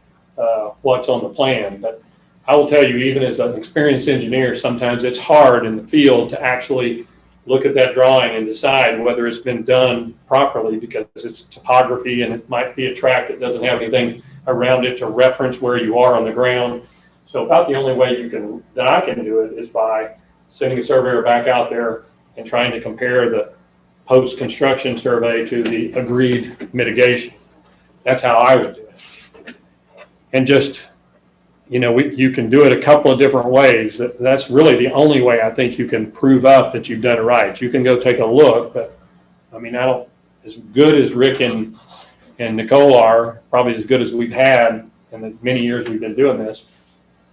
what's on the plan. But I will tell you, even as an experienced engineer, sometimes it's hard in the field to actually look at that drawing and decide whether it's been done properly, because it's topography and it might be a track that doesn't have anything around it to reference where you are on the ground. So about the only way that I can do it is by sending a surveyor back out there and trying to compare the post-construction survey to the agreed mitigation. That's how I would do it. And just, you can do it a couple of different ways. That's really the only way I think you can prove up that you've done it right. You can go take a look, but as good as Rick and Nicole are, probably as good as we've had in the many years we've been doing this,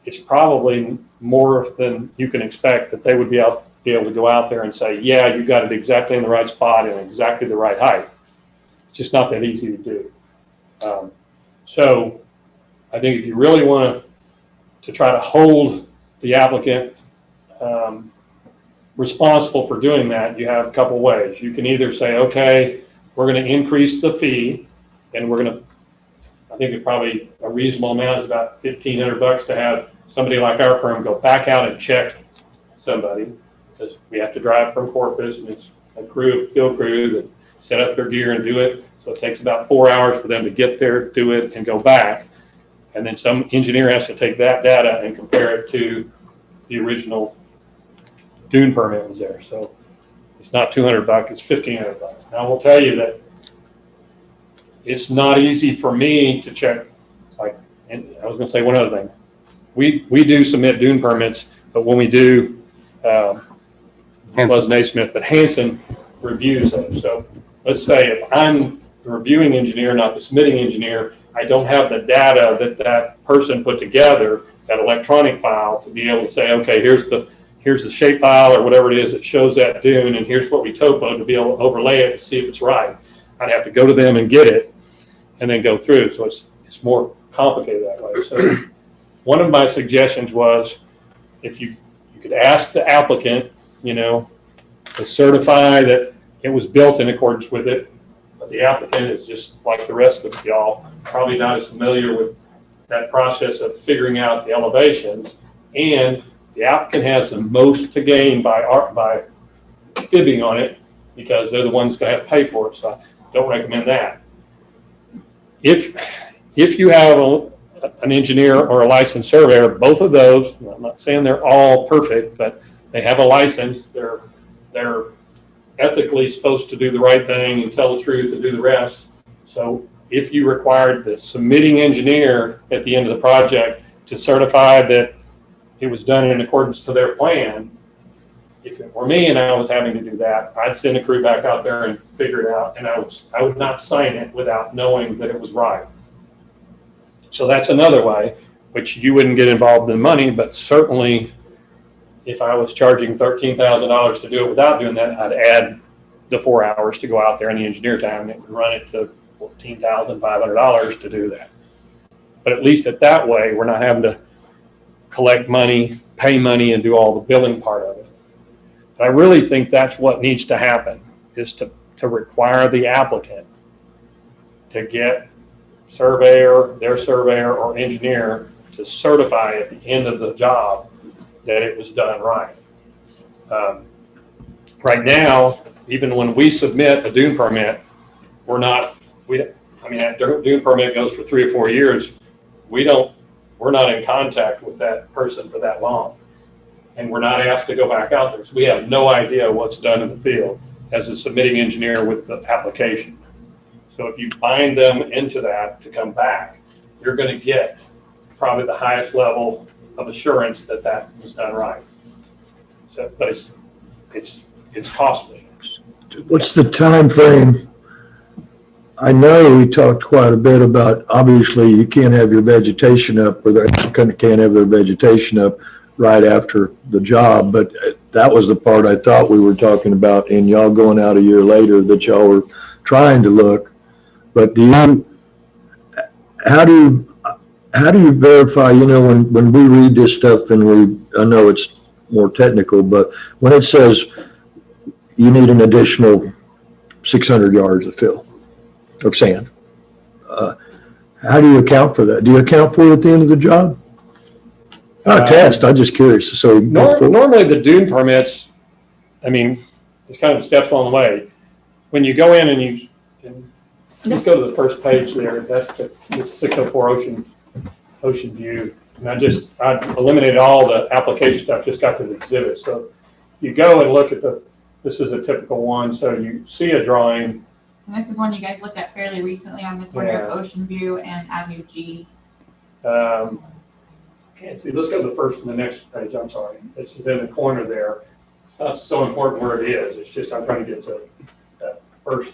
it's probably more than you can expect that they would be able to go out there and say, yeah, you got it exactly in the right spot and exactly the right height. It's just not that easy to do. So I think if you really want to try to hold the applicant responsible for doing that, you have a couple ways. You can either say, okay, we're going to increase the fee, and I think it's probably a reasonable amount is about $1,500 to have somebody like our firm go back out and check somebody, because we have to drive from Corpus, and it's a field crew that set up their gear and do it. So it takes about 4 hours for them to get there, do it, and go back. And then some engineer has to take that data and compare it to the original dune permit was there. So it's not $200, it's $1,500. Now I will tell you that it's not easy for me to check. And I was going to say one other thing. We do submit dune permits, but when we do, it was Naismith, but Hanson reviews them. So let's say if I'm the reviewing engineer, not the submitting engineer, I don't have the data that person put together, that electronic file, to be able to say, okay, here's the shape file or whatever it is that shows that dune, and here's what we topoed to be able to overlay it and see if it's right. I'd have to go to them and get it and then go through. So it's more complicated that way. So one of my suggestions was, if you could ask the applicant, to certify that it was built in accordance with it, but the applicant is just like the rest of y'all, probably not as familiar with that process of figuring out the elevations, and the applicant has the most to gain by fibbing on it, because they're the ones going to have to pay for it. So I don't recommend that. If you have an engineer or a licensed surveyor, both of those, I'm not saying they're all perfect, but they have a license. They're ethically supposed to do the right thing and tell the truth and do the rest. So if you required the submitting engineer at the end of the project to certify that it was done in accordance to their plan, if it were me and I was having to do that, I'd send a crew back out there and figure it out, and I would not sign it without knowing that it was right. So that's another way, which you wouldn't get involved in money, but certainly if I was charging $13,000 to do it without doing that, I'd add the 4 hours to go out there and the engineer time, and it would run it to $14,500 to do that. But at least at that way, we're not having to collect money, pay money, and do all the billing part of it. But I really think that's what needs to happen, is to require the applicant to get their surveyor or engineer to certify at the end of the job that it was done right. Right now, even when we submit a dune permit, that dune permit goes for 3 or 4 years. We're not in contact with that person for that long. And we're not asked to go back out there. So we have no idea what's done in the field as a submitting engineer with the application. So if you bind them into that to come back, you're going to get probably the highest level of assurance that that was done right. So, but it's costly. What's the time frame? I know we talked quite a bit about, obviously you can't have your vegetation up, or the applicant can't have their vegetation up right after the job, but that was the part I thought we were talking about, and y'all going out a year later that y'all were trying to look. But how do you verify, when we read this stuff, and I know it's more technical, but when it says you need an additional 600 yards of fill, of sand, how do you account for that? Do you account for it at the end of the job? Not a test, I'm just curious. So normally the dune permits, it's kind of steps along the way. When you go in and let's go to the first page there. That's the 604 ocean view. And I eliminated all the application stuff, just got to the exhibit. So you go and look at this is a typical one. So you see a drawing. And this is one you guys looked at fairly recently on the corner of Ocean View and Avenue G. Can't see. Let's go to the next page. I'm sorry. This is in the corner there. It's not so important where it is. It's just I'm trying to get to that first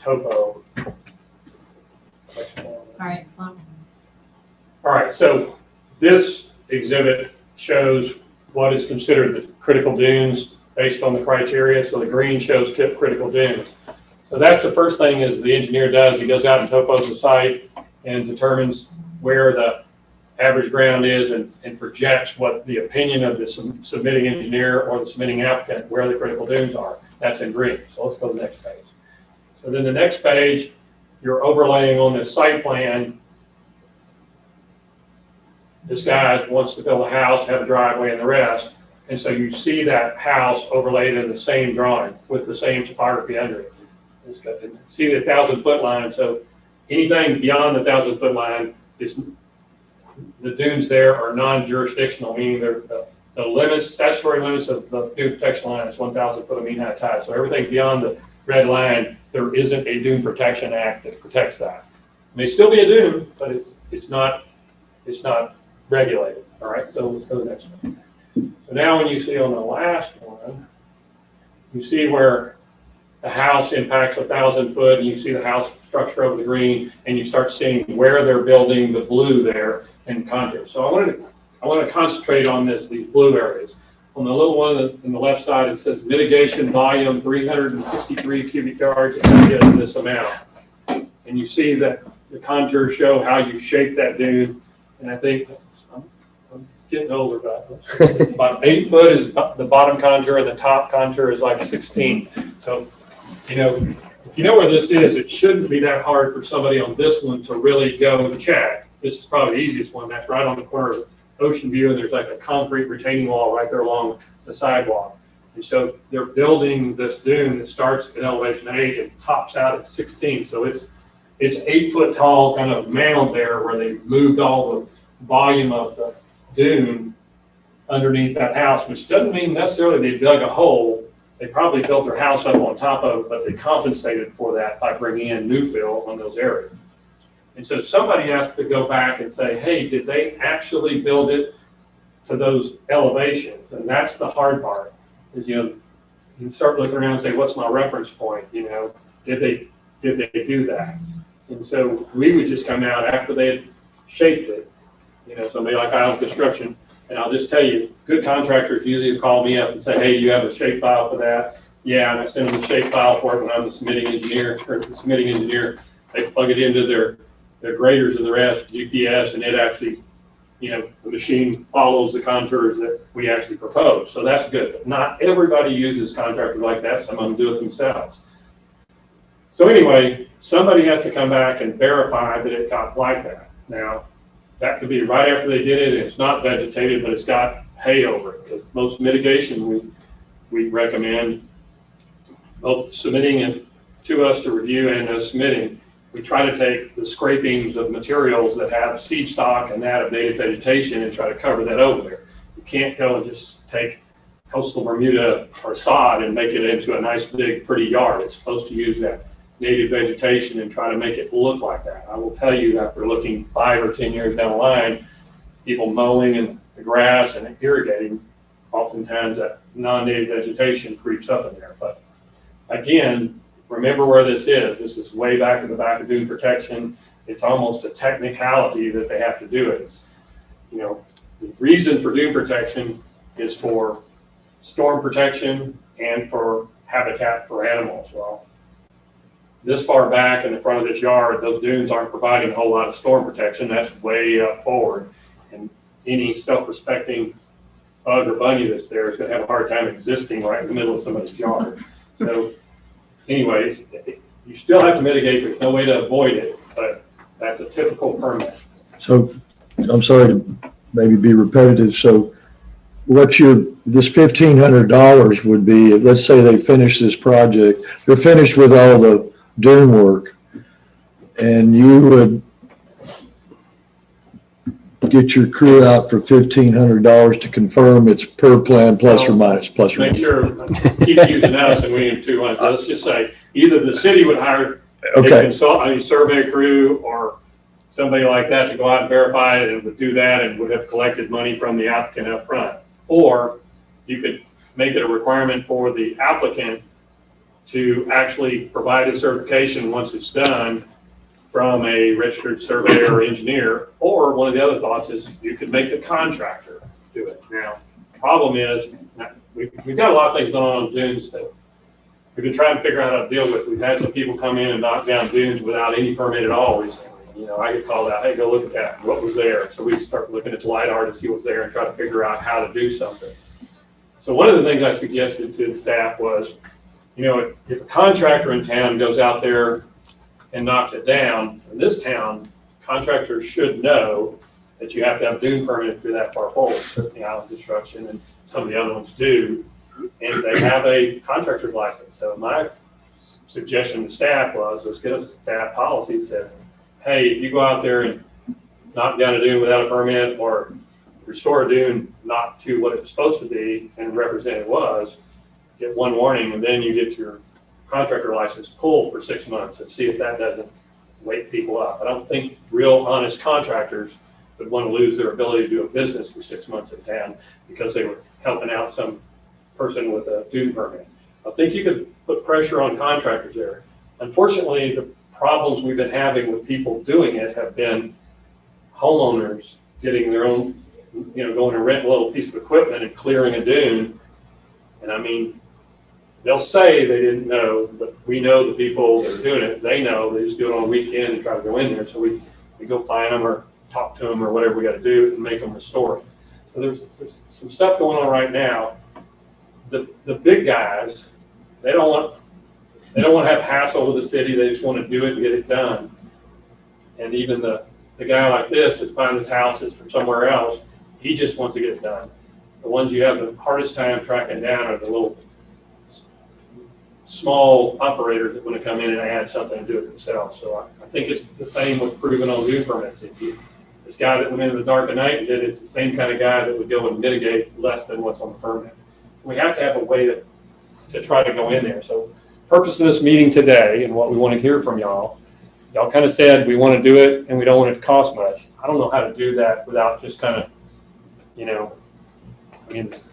topo. All right, slow. All right. So this exhibit shows what is considered the critical dunes based on the criteria. So the green shows critical dunes. So that's the first thing is the engineer does. He goes out and topos the site and determines where the average ground is and projects what the opinion of the submitting engineer or the submitting applicant, where the critical dunes are. That's in green. So let's go to the next page. So then the next page, you're overlaying on this site plan. This guy wants to build a house, have a driveway and the rest. And so you see that house overlaid in the same drawing with the same topography under it. See the 1,000-foot line. So anything beyond the 1,000-foot line is the dunes there are non-jurisdictional, meaning they're the limits, statutory limits of the dune protection line is 1,000 foot of mean high tide. So everything beyond the red line, there isn't a Dune Protection Act that protects that. It may still be a dune, but it's not regulated. All right, so let's go to the next one. So now when you see on the last one, you see where the house impacts 1,000 foot, and you see the house structure over the green, and you start seeing where they're building the blue there in contour. So I want to concentrate on these blue areas. On the little one on the left side, it says mitigation volume 363 cubic yards, area is this amount. And you see that the contours show how you shape that dune. And I think I'm getting older, but about 8 foot is the bottom contour, and the top contour is like 16. So, if you know where this is, it shouldn't be that hard for somebody on this one to really go and check. This is probably the easiest one. That's right on the corner of Ocean View, and there's like a concrete retaining wall right there along the sidewalk. And so they're building this dune that starts at elevation 8 and tops out at 16. So it's 8 foot tall kind of mound there where they moved all the volume of the dune underneath that house, which doesn't mean necessarily they dug a hole. They probably built their house up on top of it, but they compensated for that by bringing in new fill on those areas. And so somebody has to go back and say, hey, did they actually build it to those elevations? And that's the hard part. is, you start looking around and say, what's my reference point? Did they do that? And so we would just come out after they had shaped it, somebody like Island Construction, and I'll just tell you, good contractors usually call me up and say, hey, you have a shape file for that? Yeah, and I send them the shape file for it when I'm the submitting engineer, They plug it into their graders and the rest, GPS, and it actually, the machine follows the contours that we actually propose. So that's good. But not everybody uses contractors like that. Some of them do it themselves. So anyway, somebody has to come back and verify that it got like that. Now, that could be right after they did it, and it's not vegetated, but it's got hay over it. Because most mitigation we recommend, both submitting it to us to review and us submitting, we try to take the scrapings of materials that have seed stock and that of native vegetation and try to cover that over there. You can't go and just take coastal Bermuda or sod and make it into a nice big pretty yard. It's supposed to use that native vegetation and try to make it look like that. I will tell you, after looking 5 or 10 years down the line, people mowing and the grass and irrigating, oftentimes that non-native vegetation creeps up in there. But again, remember where this is. This is way back in the back of dune protection. It's almost a technicality that they have to do it. The reason for dune protection is for storm protection and for habitat for animals. Well, this far back in the front of this yard, those dunes aren't providing a whole lot of storm protection. That's way up forward. And any self-respecting bug or bunny that's there is going to have a hard time existing right in the middle of somebody's yard. So anyways, you still have to mitigate. There's no way to avoid it, but that's a typical permit. So I'm sorry to maybe be repetitive. So this $1,500 would be, let's say they finish this project, they're finished with all the dune work, and you would get your crew out for $1,500 to confirm it's per plan plus or minus, plus or Make minus. sure, keep using us and we need 200. Let's just say either the city would hire a Okay, survey crew or somebody like that to go out and verify it and would do that and would have collected money from the applicant up front. Or you could make it a requirement for the applicant to actually provide a certification once it's done from a registered surveyor or engineer. Or one of the other thoughts is you could make the contractor do it. Now, the problem is we've got a lot of things going on dunes that we've been trying to figure out how to deal with. We've had some people come in and knock down dunes without any permit at all recently. I get called out, hey, go look at that. What was there? So we start looking at the LiDAR to see what's there and try to figure out how to do something. So one of the things I suggested to the staff was, if a contractor in town goes out there and knocks it down, in this town, contractors should know that you have to have a dune permit for that far forward, certainly Island Construction and some of the other ones do, and they have a contractor's license. So my suggestion to staff was, let's get a staff policy that says, hey, if you go out there and knock down a dune without a permit or restore a dune not to what it was supposed to be and represent it was, get one warning, and then you get your contractor license pulled for 6 months and see if that doesn't wake people up. I don't think real honest contractors would want to lose their ability to do a business for 6 months in town because they were helping out some person with a dune permit. I think you could put pressure on contractors there. Unfortunately, the problems we've been having with people doing it have been homeowners getting their own, going to rent a little piece of equipment and clearing a dune. And I mean, they'll say they didn't know, but we know the people that are doing it, they know, they just do it on a weekend and try to go in there. So we go find them or talk to them or whatever we got to do and make them restore it. So there's some stuff going on right now. The big guys, they don't want to have hassle with the city. They just want to do it and get it done. And even the guy like this that's buying his houses from somewhere else, he just wants to get it done. The ones you have the hardest time tracking down are the little small operators that want to come in and add something and do it themselves. So I think it's the same with proving on dune permits. This guy that went in the dark of night and did it's the same kind of guy that would go and mitigate less than what's on the permit. So we have to have a way to try to go in there. So purpose of this meeting today and what we want to hear from y'all kind of said we want to do it and we don't want it to cost much. I don't know how to do that without just kind of,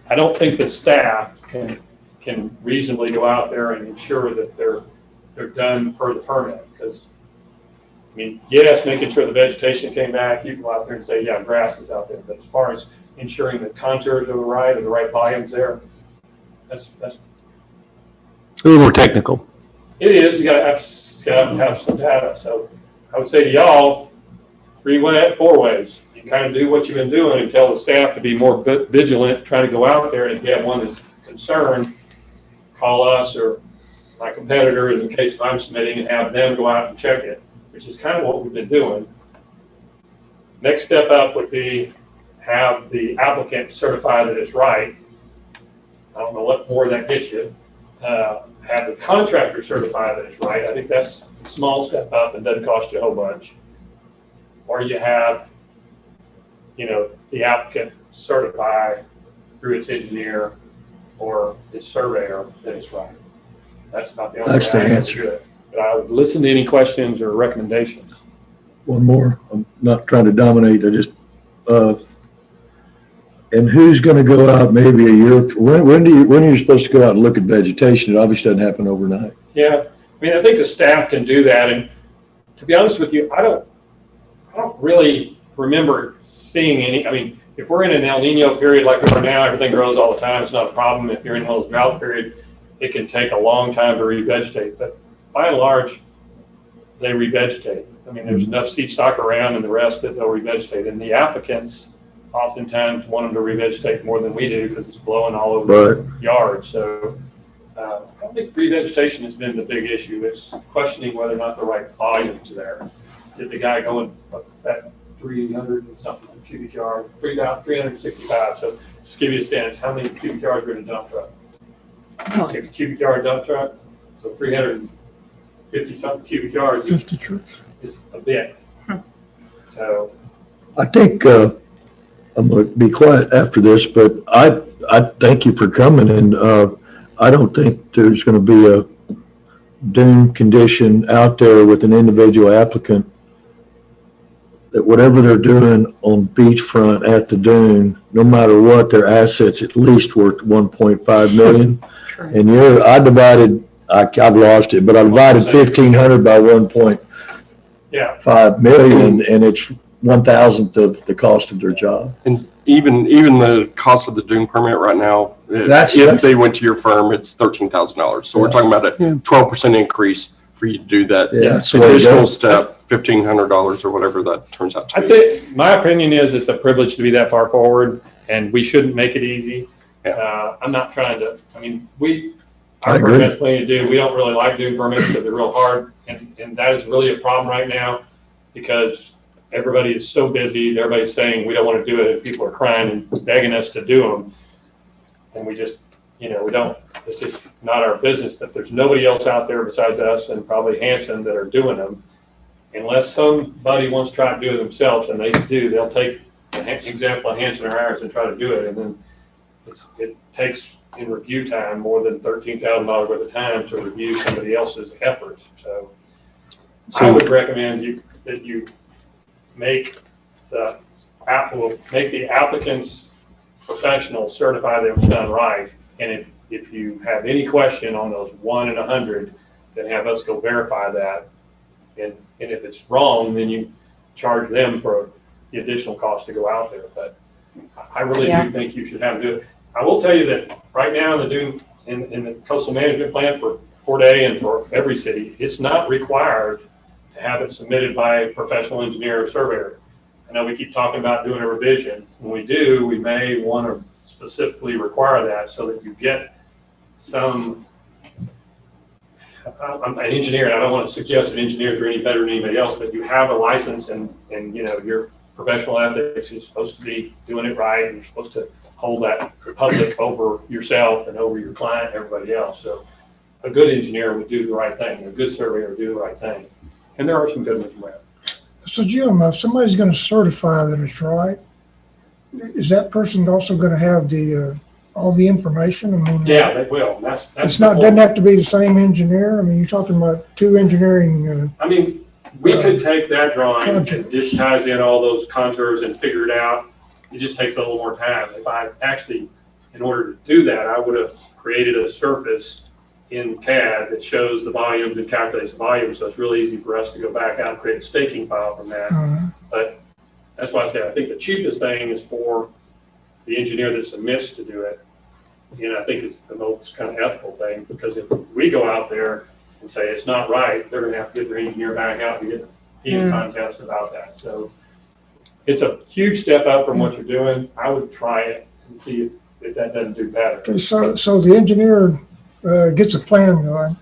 I don't think the staff can can reasonably go out there and ensure that they're done per the permit. Because, I mean, yes, making sure the vegetation came back, you can go out there and say, yeah, grass is out there. But as far as ensuring the contours are right and the right volumes there, that's A little more technical. it is. You gotta have some data. So I would say to y'all, 3 ways, 4 ways. You kind of do what you've been doing and tell the staff to be more vigilant, try to go out there, and if you have one that's concerned, call us or my competitor in the case I'm submitting and have them go out and check it, which is kind of what we've been doing. Next step up would be have the applicant certify that it's right. I don't know what more that gets you. Have the contractor certify that it's right. I think that's a small step up and doesn't cost you a whole bunch. Or you have, you know, the applicant certify through its engineer or its surveyor that it's right. That's about the only That's the way I would answer. do it. But I would listen to any questions or recommendations. One more. I'm not trying to dominate. I just, and who's going to go out maybe a year? When are you supposed to go out and look at vegetation? It obviously doesn't happen overnight. Yeah, I mean, I think the staff can do that. And to be honest with you, I don't really remember seeing any. I mean, if we're in an El Nino period like we are now, everything grows all the time. It's not a problem. If you're in a drought period, it can take a long time to revegetate. But by and large, they revegetate. I mean, there's enough seed stock around and the rest that they'll revegetate. And the applicants oftentimes want them to revegetate more than we do because it's blowing all over the yard. So I don't think revegetation has been the big issue. It's questioning whether or not the right volume's there. Did the guy go in at 300 and something cubic yard, 365? So just give you a sense, how many cubic yards are in a dump truck? 60 cubic yard dump truck, so 350 something cubic yards 50 trucks. is a bit. So I think, I'm going to be quiet after this, but I thank you for coming, and I don't think there's going to be a dune condition out there with an individual applicant that whatever they're doing on beachfront at the dune, no matter what, their assets at least worth 1.5 million. And I've lost it, but I divided 1,500 by 1.5 million, and it's 1,000th of the cost of their job. And even the cost of the dune permit right now, if they went to your firm, it's $13,000. So we're talking about a 12% increase for you to do that additional step, $1,500 or whatever that turns out to be. I think my opinion is it's a privilege to be that far forward, and we shouldn't make it easy. I'm not trying to. I mean, our firm has plenty to do. We don't really like dune permits because they're real hard, and that is really a problem right now because everybody is so busy. Everybody's saying we don't want to do it, and people are crying and begging us to do them, and we just, we don't. It's just not our business. But there's nobody else out there besides us and probably Hanson that are doing them. Unless somebody wants to try to do it themselves, and they do, they'll take an example of Hanson or ours and try to do it, and then it takes in review time more than $13,000 worth of time to review somebody else's efforts. So I would recommend that you make the applicant's professional certify that it was done right. And if you have any question on those 1 in 100, then have us go verify that. And if it's wrong, then you charge them for the additional cost to go out there. But I really do think you should have them do it. I will tell you that right now in the coastal management plan for Port A and for every city, it's not required to have it submitted by a professional engineer or surveyor. I know we keep talking about doing a revision. When we do, we may want to specifically require that so that you get some. I'm an engineer, and I don't want to suggest that engineers are any better than anybody else, but you have a license, and your professional ethics is supposed to be doing it right, and you're supposed to hold that public over yourself and over your client and everybody else. So a good engineer would do the right thing. A good surveyor would do the right thing. And there are some good ones around. So Jim, if somebody's going to certify that it's right, is that person also going to have all the information? I mean, yeah, they will. Doesn't have to be the same engineer. I mean, you're talking about two engineering. I mean, we could take that drawing and just ties in all those contours and figure it out. It just takes a little more time. If I actually, in order to do that, I would have created a surface in CAD that shows the volumes and calculates the volumes. So it's really easy for us to go back out and create a staking file from that. But that's why I say I think the cheapest thing is for the engineer that submits to do it. And I think it's the most kind of ethical thing, because if we go out there and say it's not right, they're going to have to get their engineer back out and get a team contest about that. So it's a huge step up from what you're doing. I would try it and see if that doesn't do better. Okay, so the engineer gets a plan going,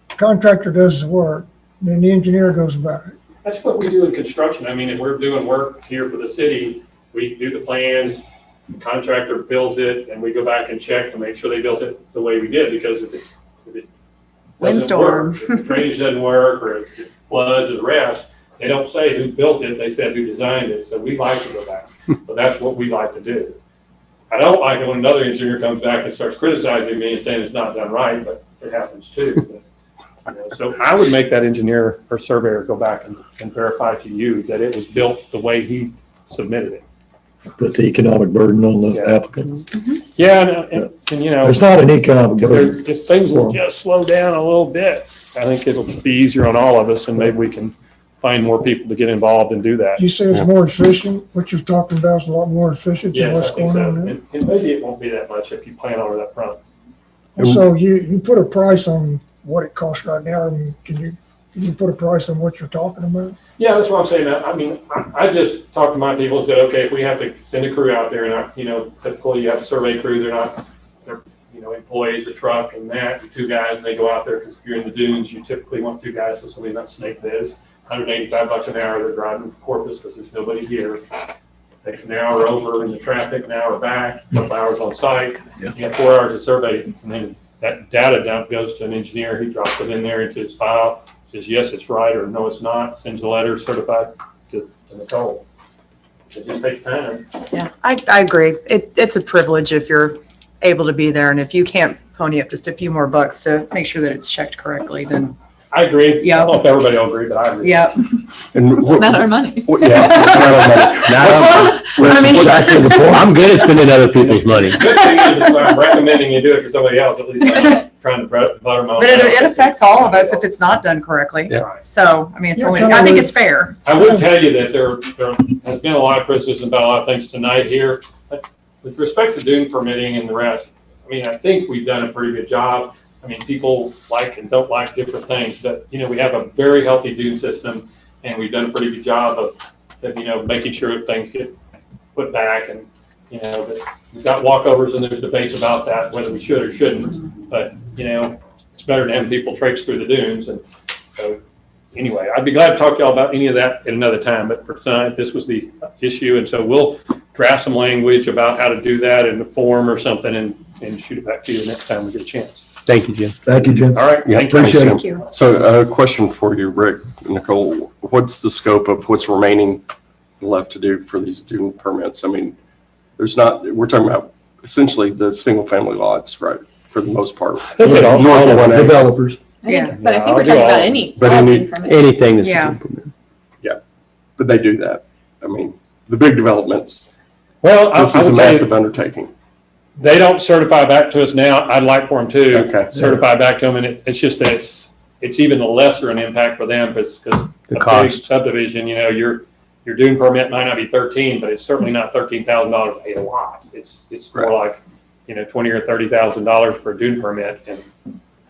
contractor does the work, then the engineer goes about it. That's what we do in construction. I mean, if we're doing work here for the city, we do the plans, the contractor builds it, and we go back and check to make sure they built it the way we did, because if it doesn't work, if the drainage doesn't work, or if it floods or the rest, they don't say who built it, they said who designed it. So we like to go back. So that's what we like to do. I don't like it when another engineer comes back and starts criticizing me and saying it's not done right, but it happens too. So I would make that engineer or surveyor go back and verify to you that it was built the way he submitted it. Put the economic burden on the applicant. Yeah, and you know, It's not an economic burden. if things will just slow down a little bit, I think it'll be easier on all of us, and maybe we can find more people to get involved and do that. You say it's more efficient, what you're talking about is a lot more efficient than Yeah, what's I think going so. on there. And maybe it won't be that much if you plan on it up front. And so you put a price on what it costs right now, and can you put a price on what you're talking about? Yeah, that's what I'm saying. I mean, I just talked to my people and said, okay, if we have to send a crew out there, and typically you have a survey crew, they're employees, a truck and that, and 2 guys, and they go out there, because if you're in the dunes, you typically want 2 guys for somebody not snake this. $185 an hour, they're driving to Corpus because there's nobody here. Takes an hour over in the traffic, an hour back, a couple hours on site. You have 4 hours of survey, and then that data now goes to an engineer. He drops it in there into his file, says, yes, it's right, or no, it's not, sends a letter certified to Nicole. It just takes time. Yeah, I agree. It's a privilege if you're able to be there, and if you can't pony up just a few more bucks to make sure that it's checked correctly, then. I agree. Yeah. I don't know if everybody will agree, but I agree. Yeah. And not our money. Yeah. I'm good at spending other people's money. The good thing is, when I'm recommending you do it for somebody else, at least I'm not trying to butter my own. But it affects all of us if it's not done correctly. Yeah. So, I mean, I think it's fair. I would tell you that there has been a lot of criticism about a lot of things tonight here. But with respect to dune permitting and the rest, I mean, I think we've done a pretty good job. I mean, people like and don't like different things, but, we have a very healthy dune system, and we've done a pretty good job of making sure that things get put back, and, that we've got walkovers, and there's debates about that, whether we should or shouldn't, but, it's better than having people traipse through the dunes. And so anyway, I'd be glad to talk to y'all about any of that at another time, but for tonight, this was the issue. And so we'll draft some language about how to do that in the form or something, and shoot it back to you the next time we get a chance. Thank you, Jim. Thank you, Jim. All right. Yeah, Thank you. appreciate it. Thank you. So a question for you, Rick, Nicole, what's the scope of what's remaining left to do for these dune permits? I mean, we're talking about essentially the single family lots, right? For the most part. North of developers. Yeah. But I think I'll we're do talking all about of any. But anything that's. Yeah. But they do that. I mean, the big developments, Well, this I is a would tell massive you, undertaking. they don't certify back to us now. I'd like for them to Okay. certify back to them, and it's just that it's even lesser an impact for them, because The a big cost. subdivision, your dune permit might not be 13, but it's certainly not $13,000 a lot. It's more like, $20,000 or $30,000 for a dune permit, and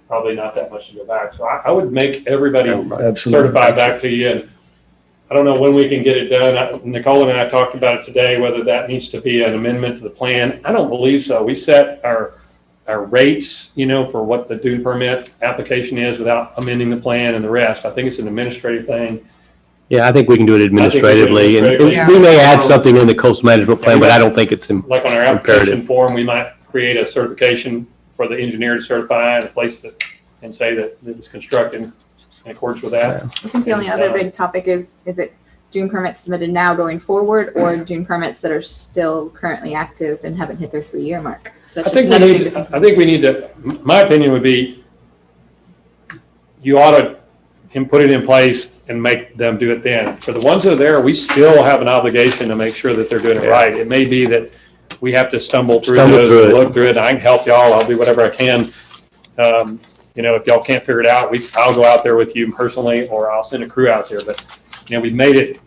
probably not that much to go back. So I would make everybody Absolutely. certify back to you. And I don't know when we can get it done. Nicole and I talked about it today, whether that needs to be an amendment to the plan. I don't believe so. We set our rates, for what the dune permit application is without amending the plan and the rest. I think it's an administrative thing. Yeah, I think we can do it administratively. And administratively. we may add something in the coastal management plan, but I don't think it's Like on our application form, we might create a certification for the engineer to certify and place it and say that it was constructed in accordance with that. I think the only other big topic is it dune permits submitted now going forward, or dune permits that are still currently active and haven't hit their 3-year mark? So that's just another thing to think about. I think we need to, my opinion would be, you ought to put it in place and make them do it then. For the ones that are there, we still have an obligation to make sure that they're doing it right. It may be that we have to stumble through Stumble those, through and it. look through it. I can help y'all. I'll do whatever I can. If y'all can't figure it out, I'll go out there with you personally, or I'll send a crew out there. But, we've made it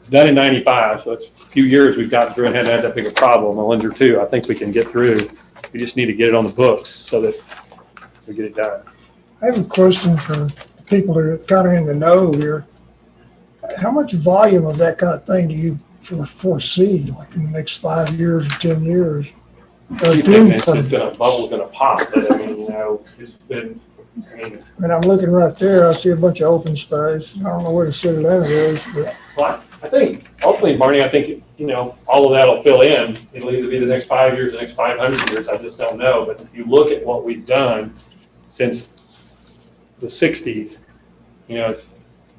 done in 95. So it's a few years we've gotten through and haven't had that big a problem. A lender too. I think we can get through. We just need to get it on the books so that we get it done. I have a question for people that are kind of in the know here. How much volume of that kind of thing do you foresee, like in the next 5 years or 10 years? You think it's just bubble's gonna pop, but it's been, And I'm looking right there, I see a bunch of open space. I don't know where the city limit is, but well, I think ultimately, Barney, all of that'll fill in. It'll either be the next 5 years, the next 500 years, I just don't know. But if you look at what we've done since the 60s, it's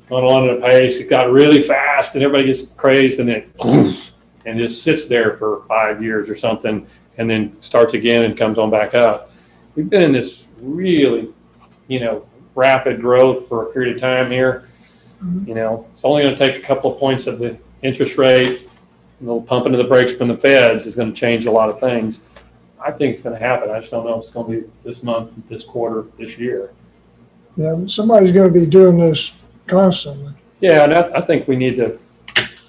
going along at a pace. It got really fast and everybody gets crazed and then just sits there for 5 years or something and then starts again and comes on back up. We've been in this really, rapid growth for a period of time here. It's only going to take a couple of points of the interest rate, a little pumping of the brakes from the feds is going to change a lot of things. I think it's going to happen. I just don't know if it's going to be this month, this quarter, this year. yeah, somebody's going to be doing this constantly. Yeah, and I think we need to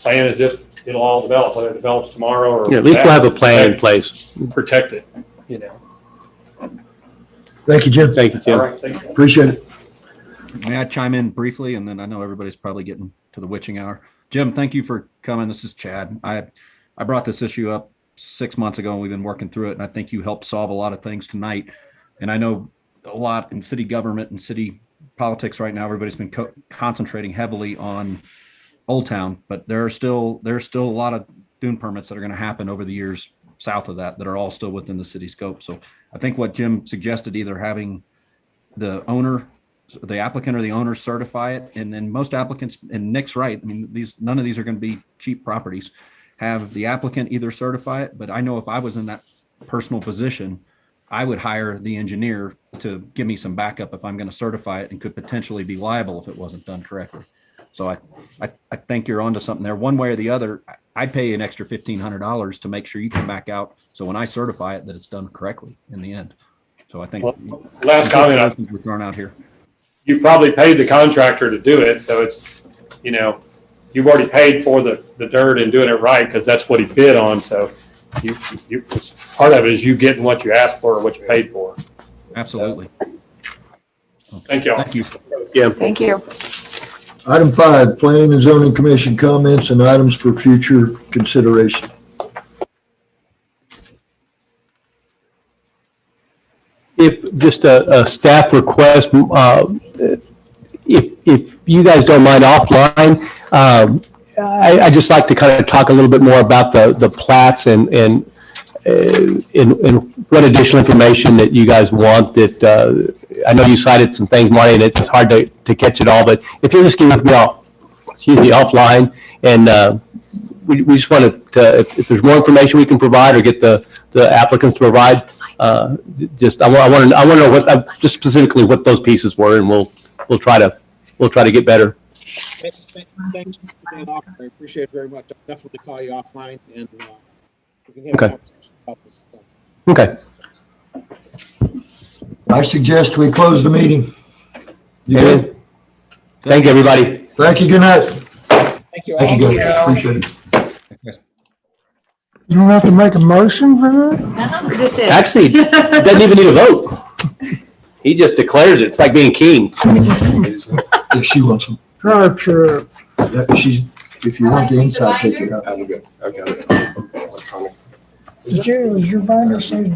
plan as if it'll all develop, whether it develops tomorrow or. Yeah, at least we'll have a plan in place. Protect it, Thank you, Jim. Thank you, Jim. All right, thank you. Appreciate it. May I chime in briefly? And then I know everybody's probably getting to the witching hour. Jim, thank you for coming. This is Chad. I brought this issue up 6 months ago and we've been working through it. And I think you helped solve a lot of things tonight. And I know a lot in city government and city politics right now, everybody's been concentrating heavily on Old Town, but there's still a lot of dune permits that are going to happen over the years south of that are all still within the city scope. So I think what Jim suggested, either having the applicant or the owner certify it, and then most applicants, and Nick's right, I mean, none of these are going to be cheap properties, have the applicant either certify it, but I know if I was in that personal position, I would hire the engineer to give me some backup if I'm going to certify it and could potentially be liable if it wasn't done correctly. So I think you're onto something there. One way or the other, I'd pay an extra $1,500 to make sure you come back out. So when I certify it, that it's done correctly in the end. So I think Last comment we're throwing out here. You probably paid the contractor to do it, so it's, you've already paid for the dirt and doing it right because that's what he bid on. So you part of it is you getting what you asked for or what you paid for. Absolutely. Thank you all. Thank you. Yeah. Thank you. Item 5, Planning and Zoning Commission comments and items for future consideration. If just a staff request, if you guys don't mind offline, I just like to kind of talk a little bit more about the plats and what additional information that you guys want. That I know you cited some things, Marty, and it's hard to catch it all. But if you'll just give me offline, and we just wanted to, if there's more information we can provide or get the applicants to provide, I want to know what just specifically what those pieces were, and we'll try to get better. Thanks for being off. I appreciate it very much. I'll definitely call you offline and we can have Okay. a conversation about this stuff. Okay. I suggest we close the meeting. You good? Thank you, everybody. Thank you. Good night. Thank you all. Thank you, guys. Appreciate it. You don't have to make a motion for that? We just did. Actually, he doesn't even need a vote. He just declares it. It's like being king. If she wants them. Drive truck. If you want the inside, take it out. I'm good. I've got it. Electronic. Did your binder say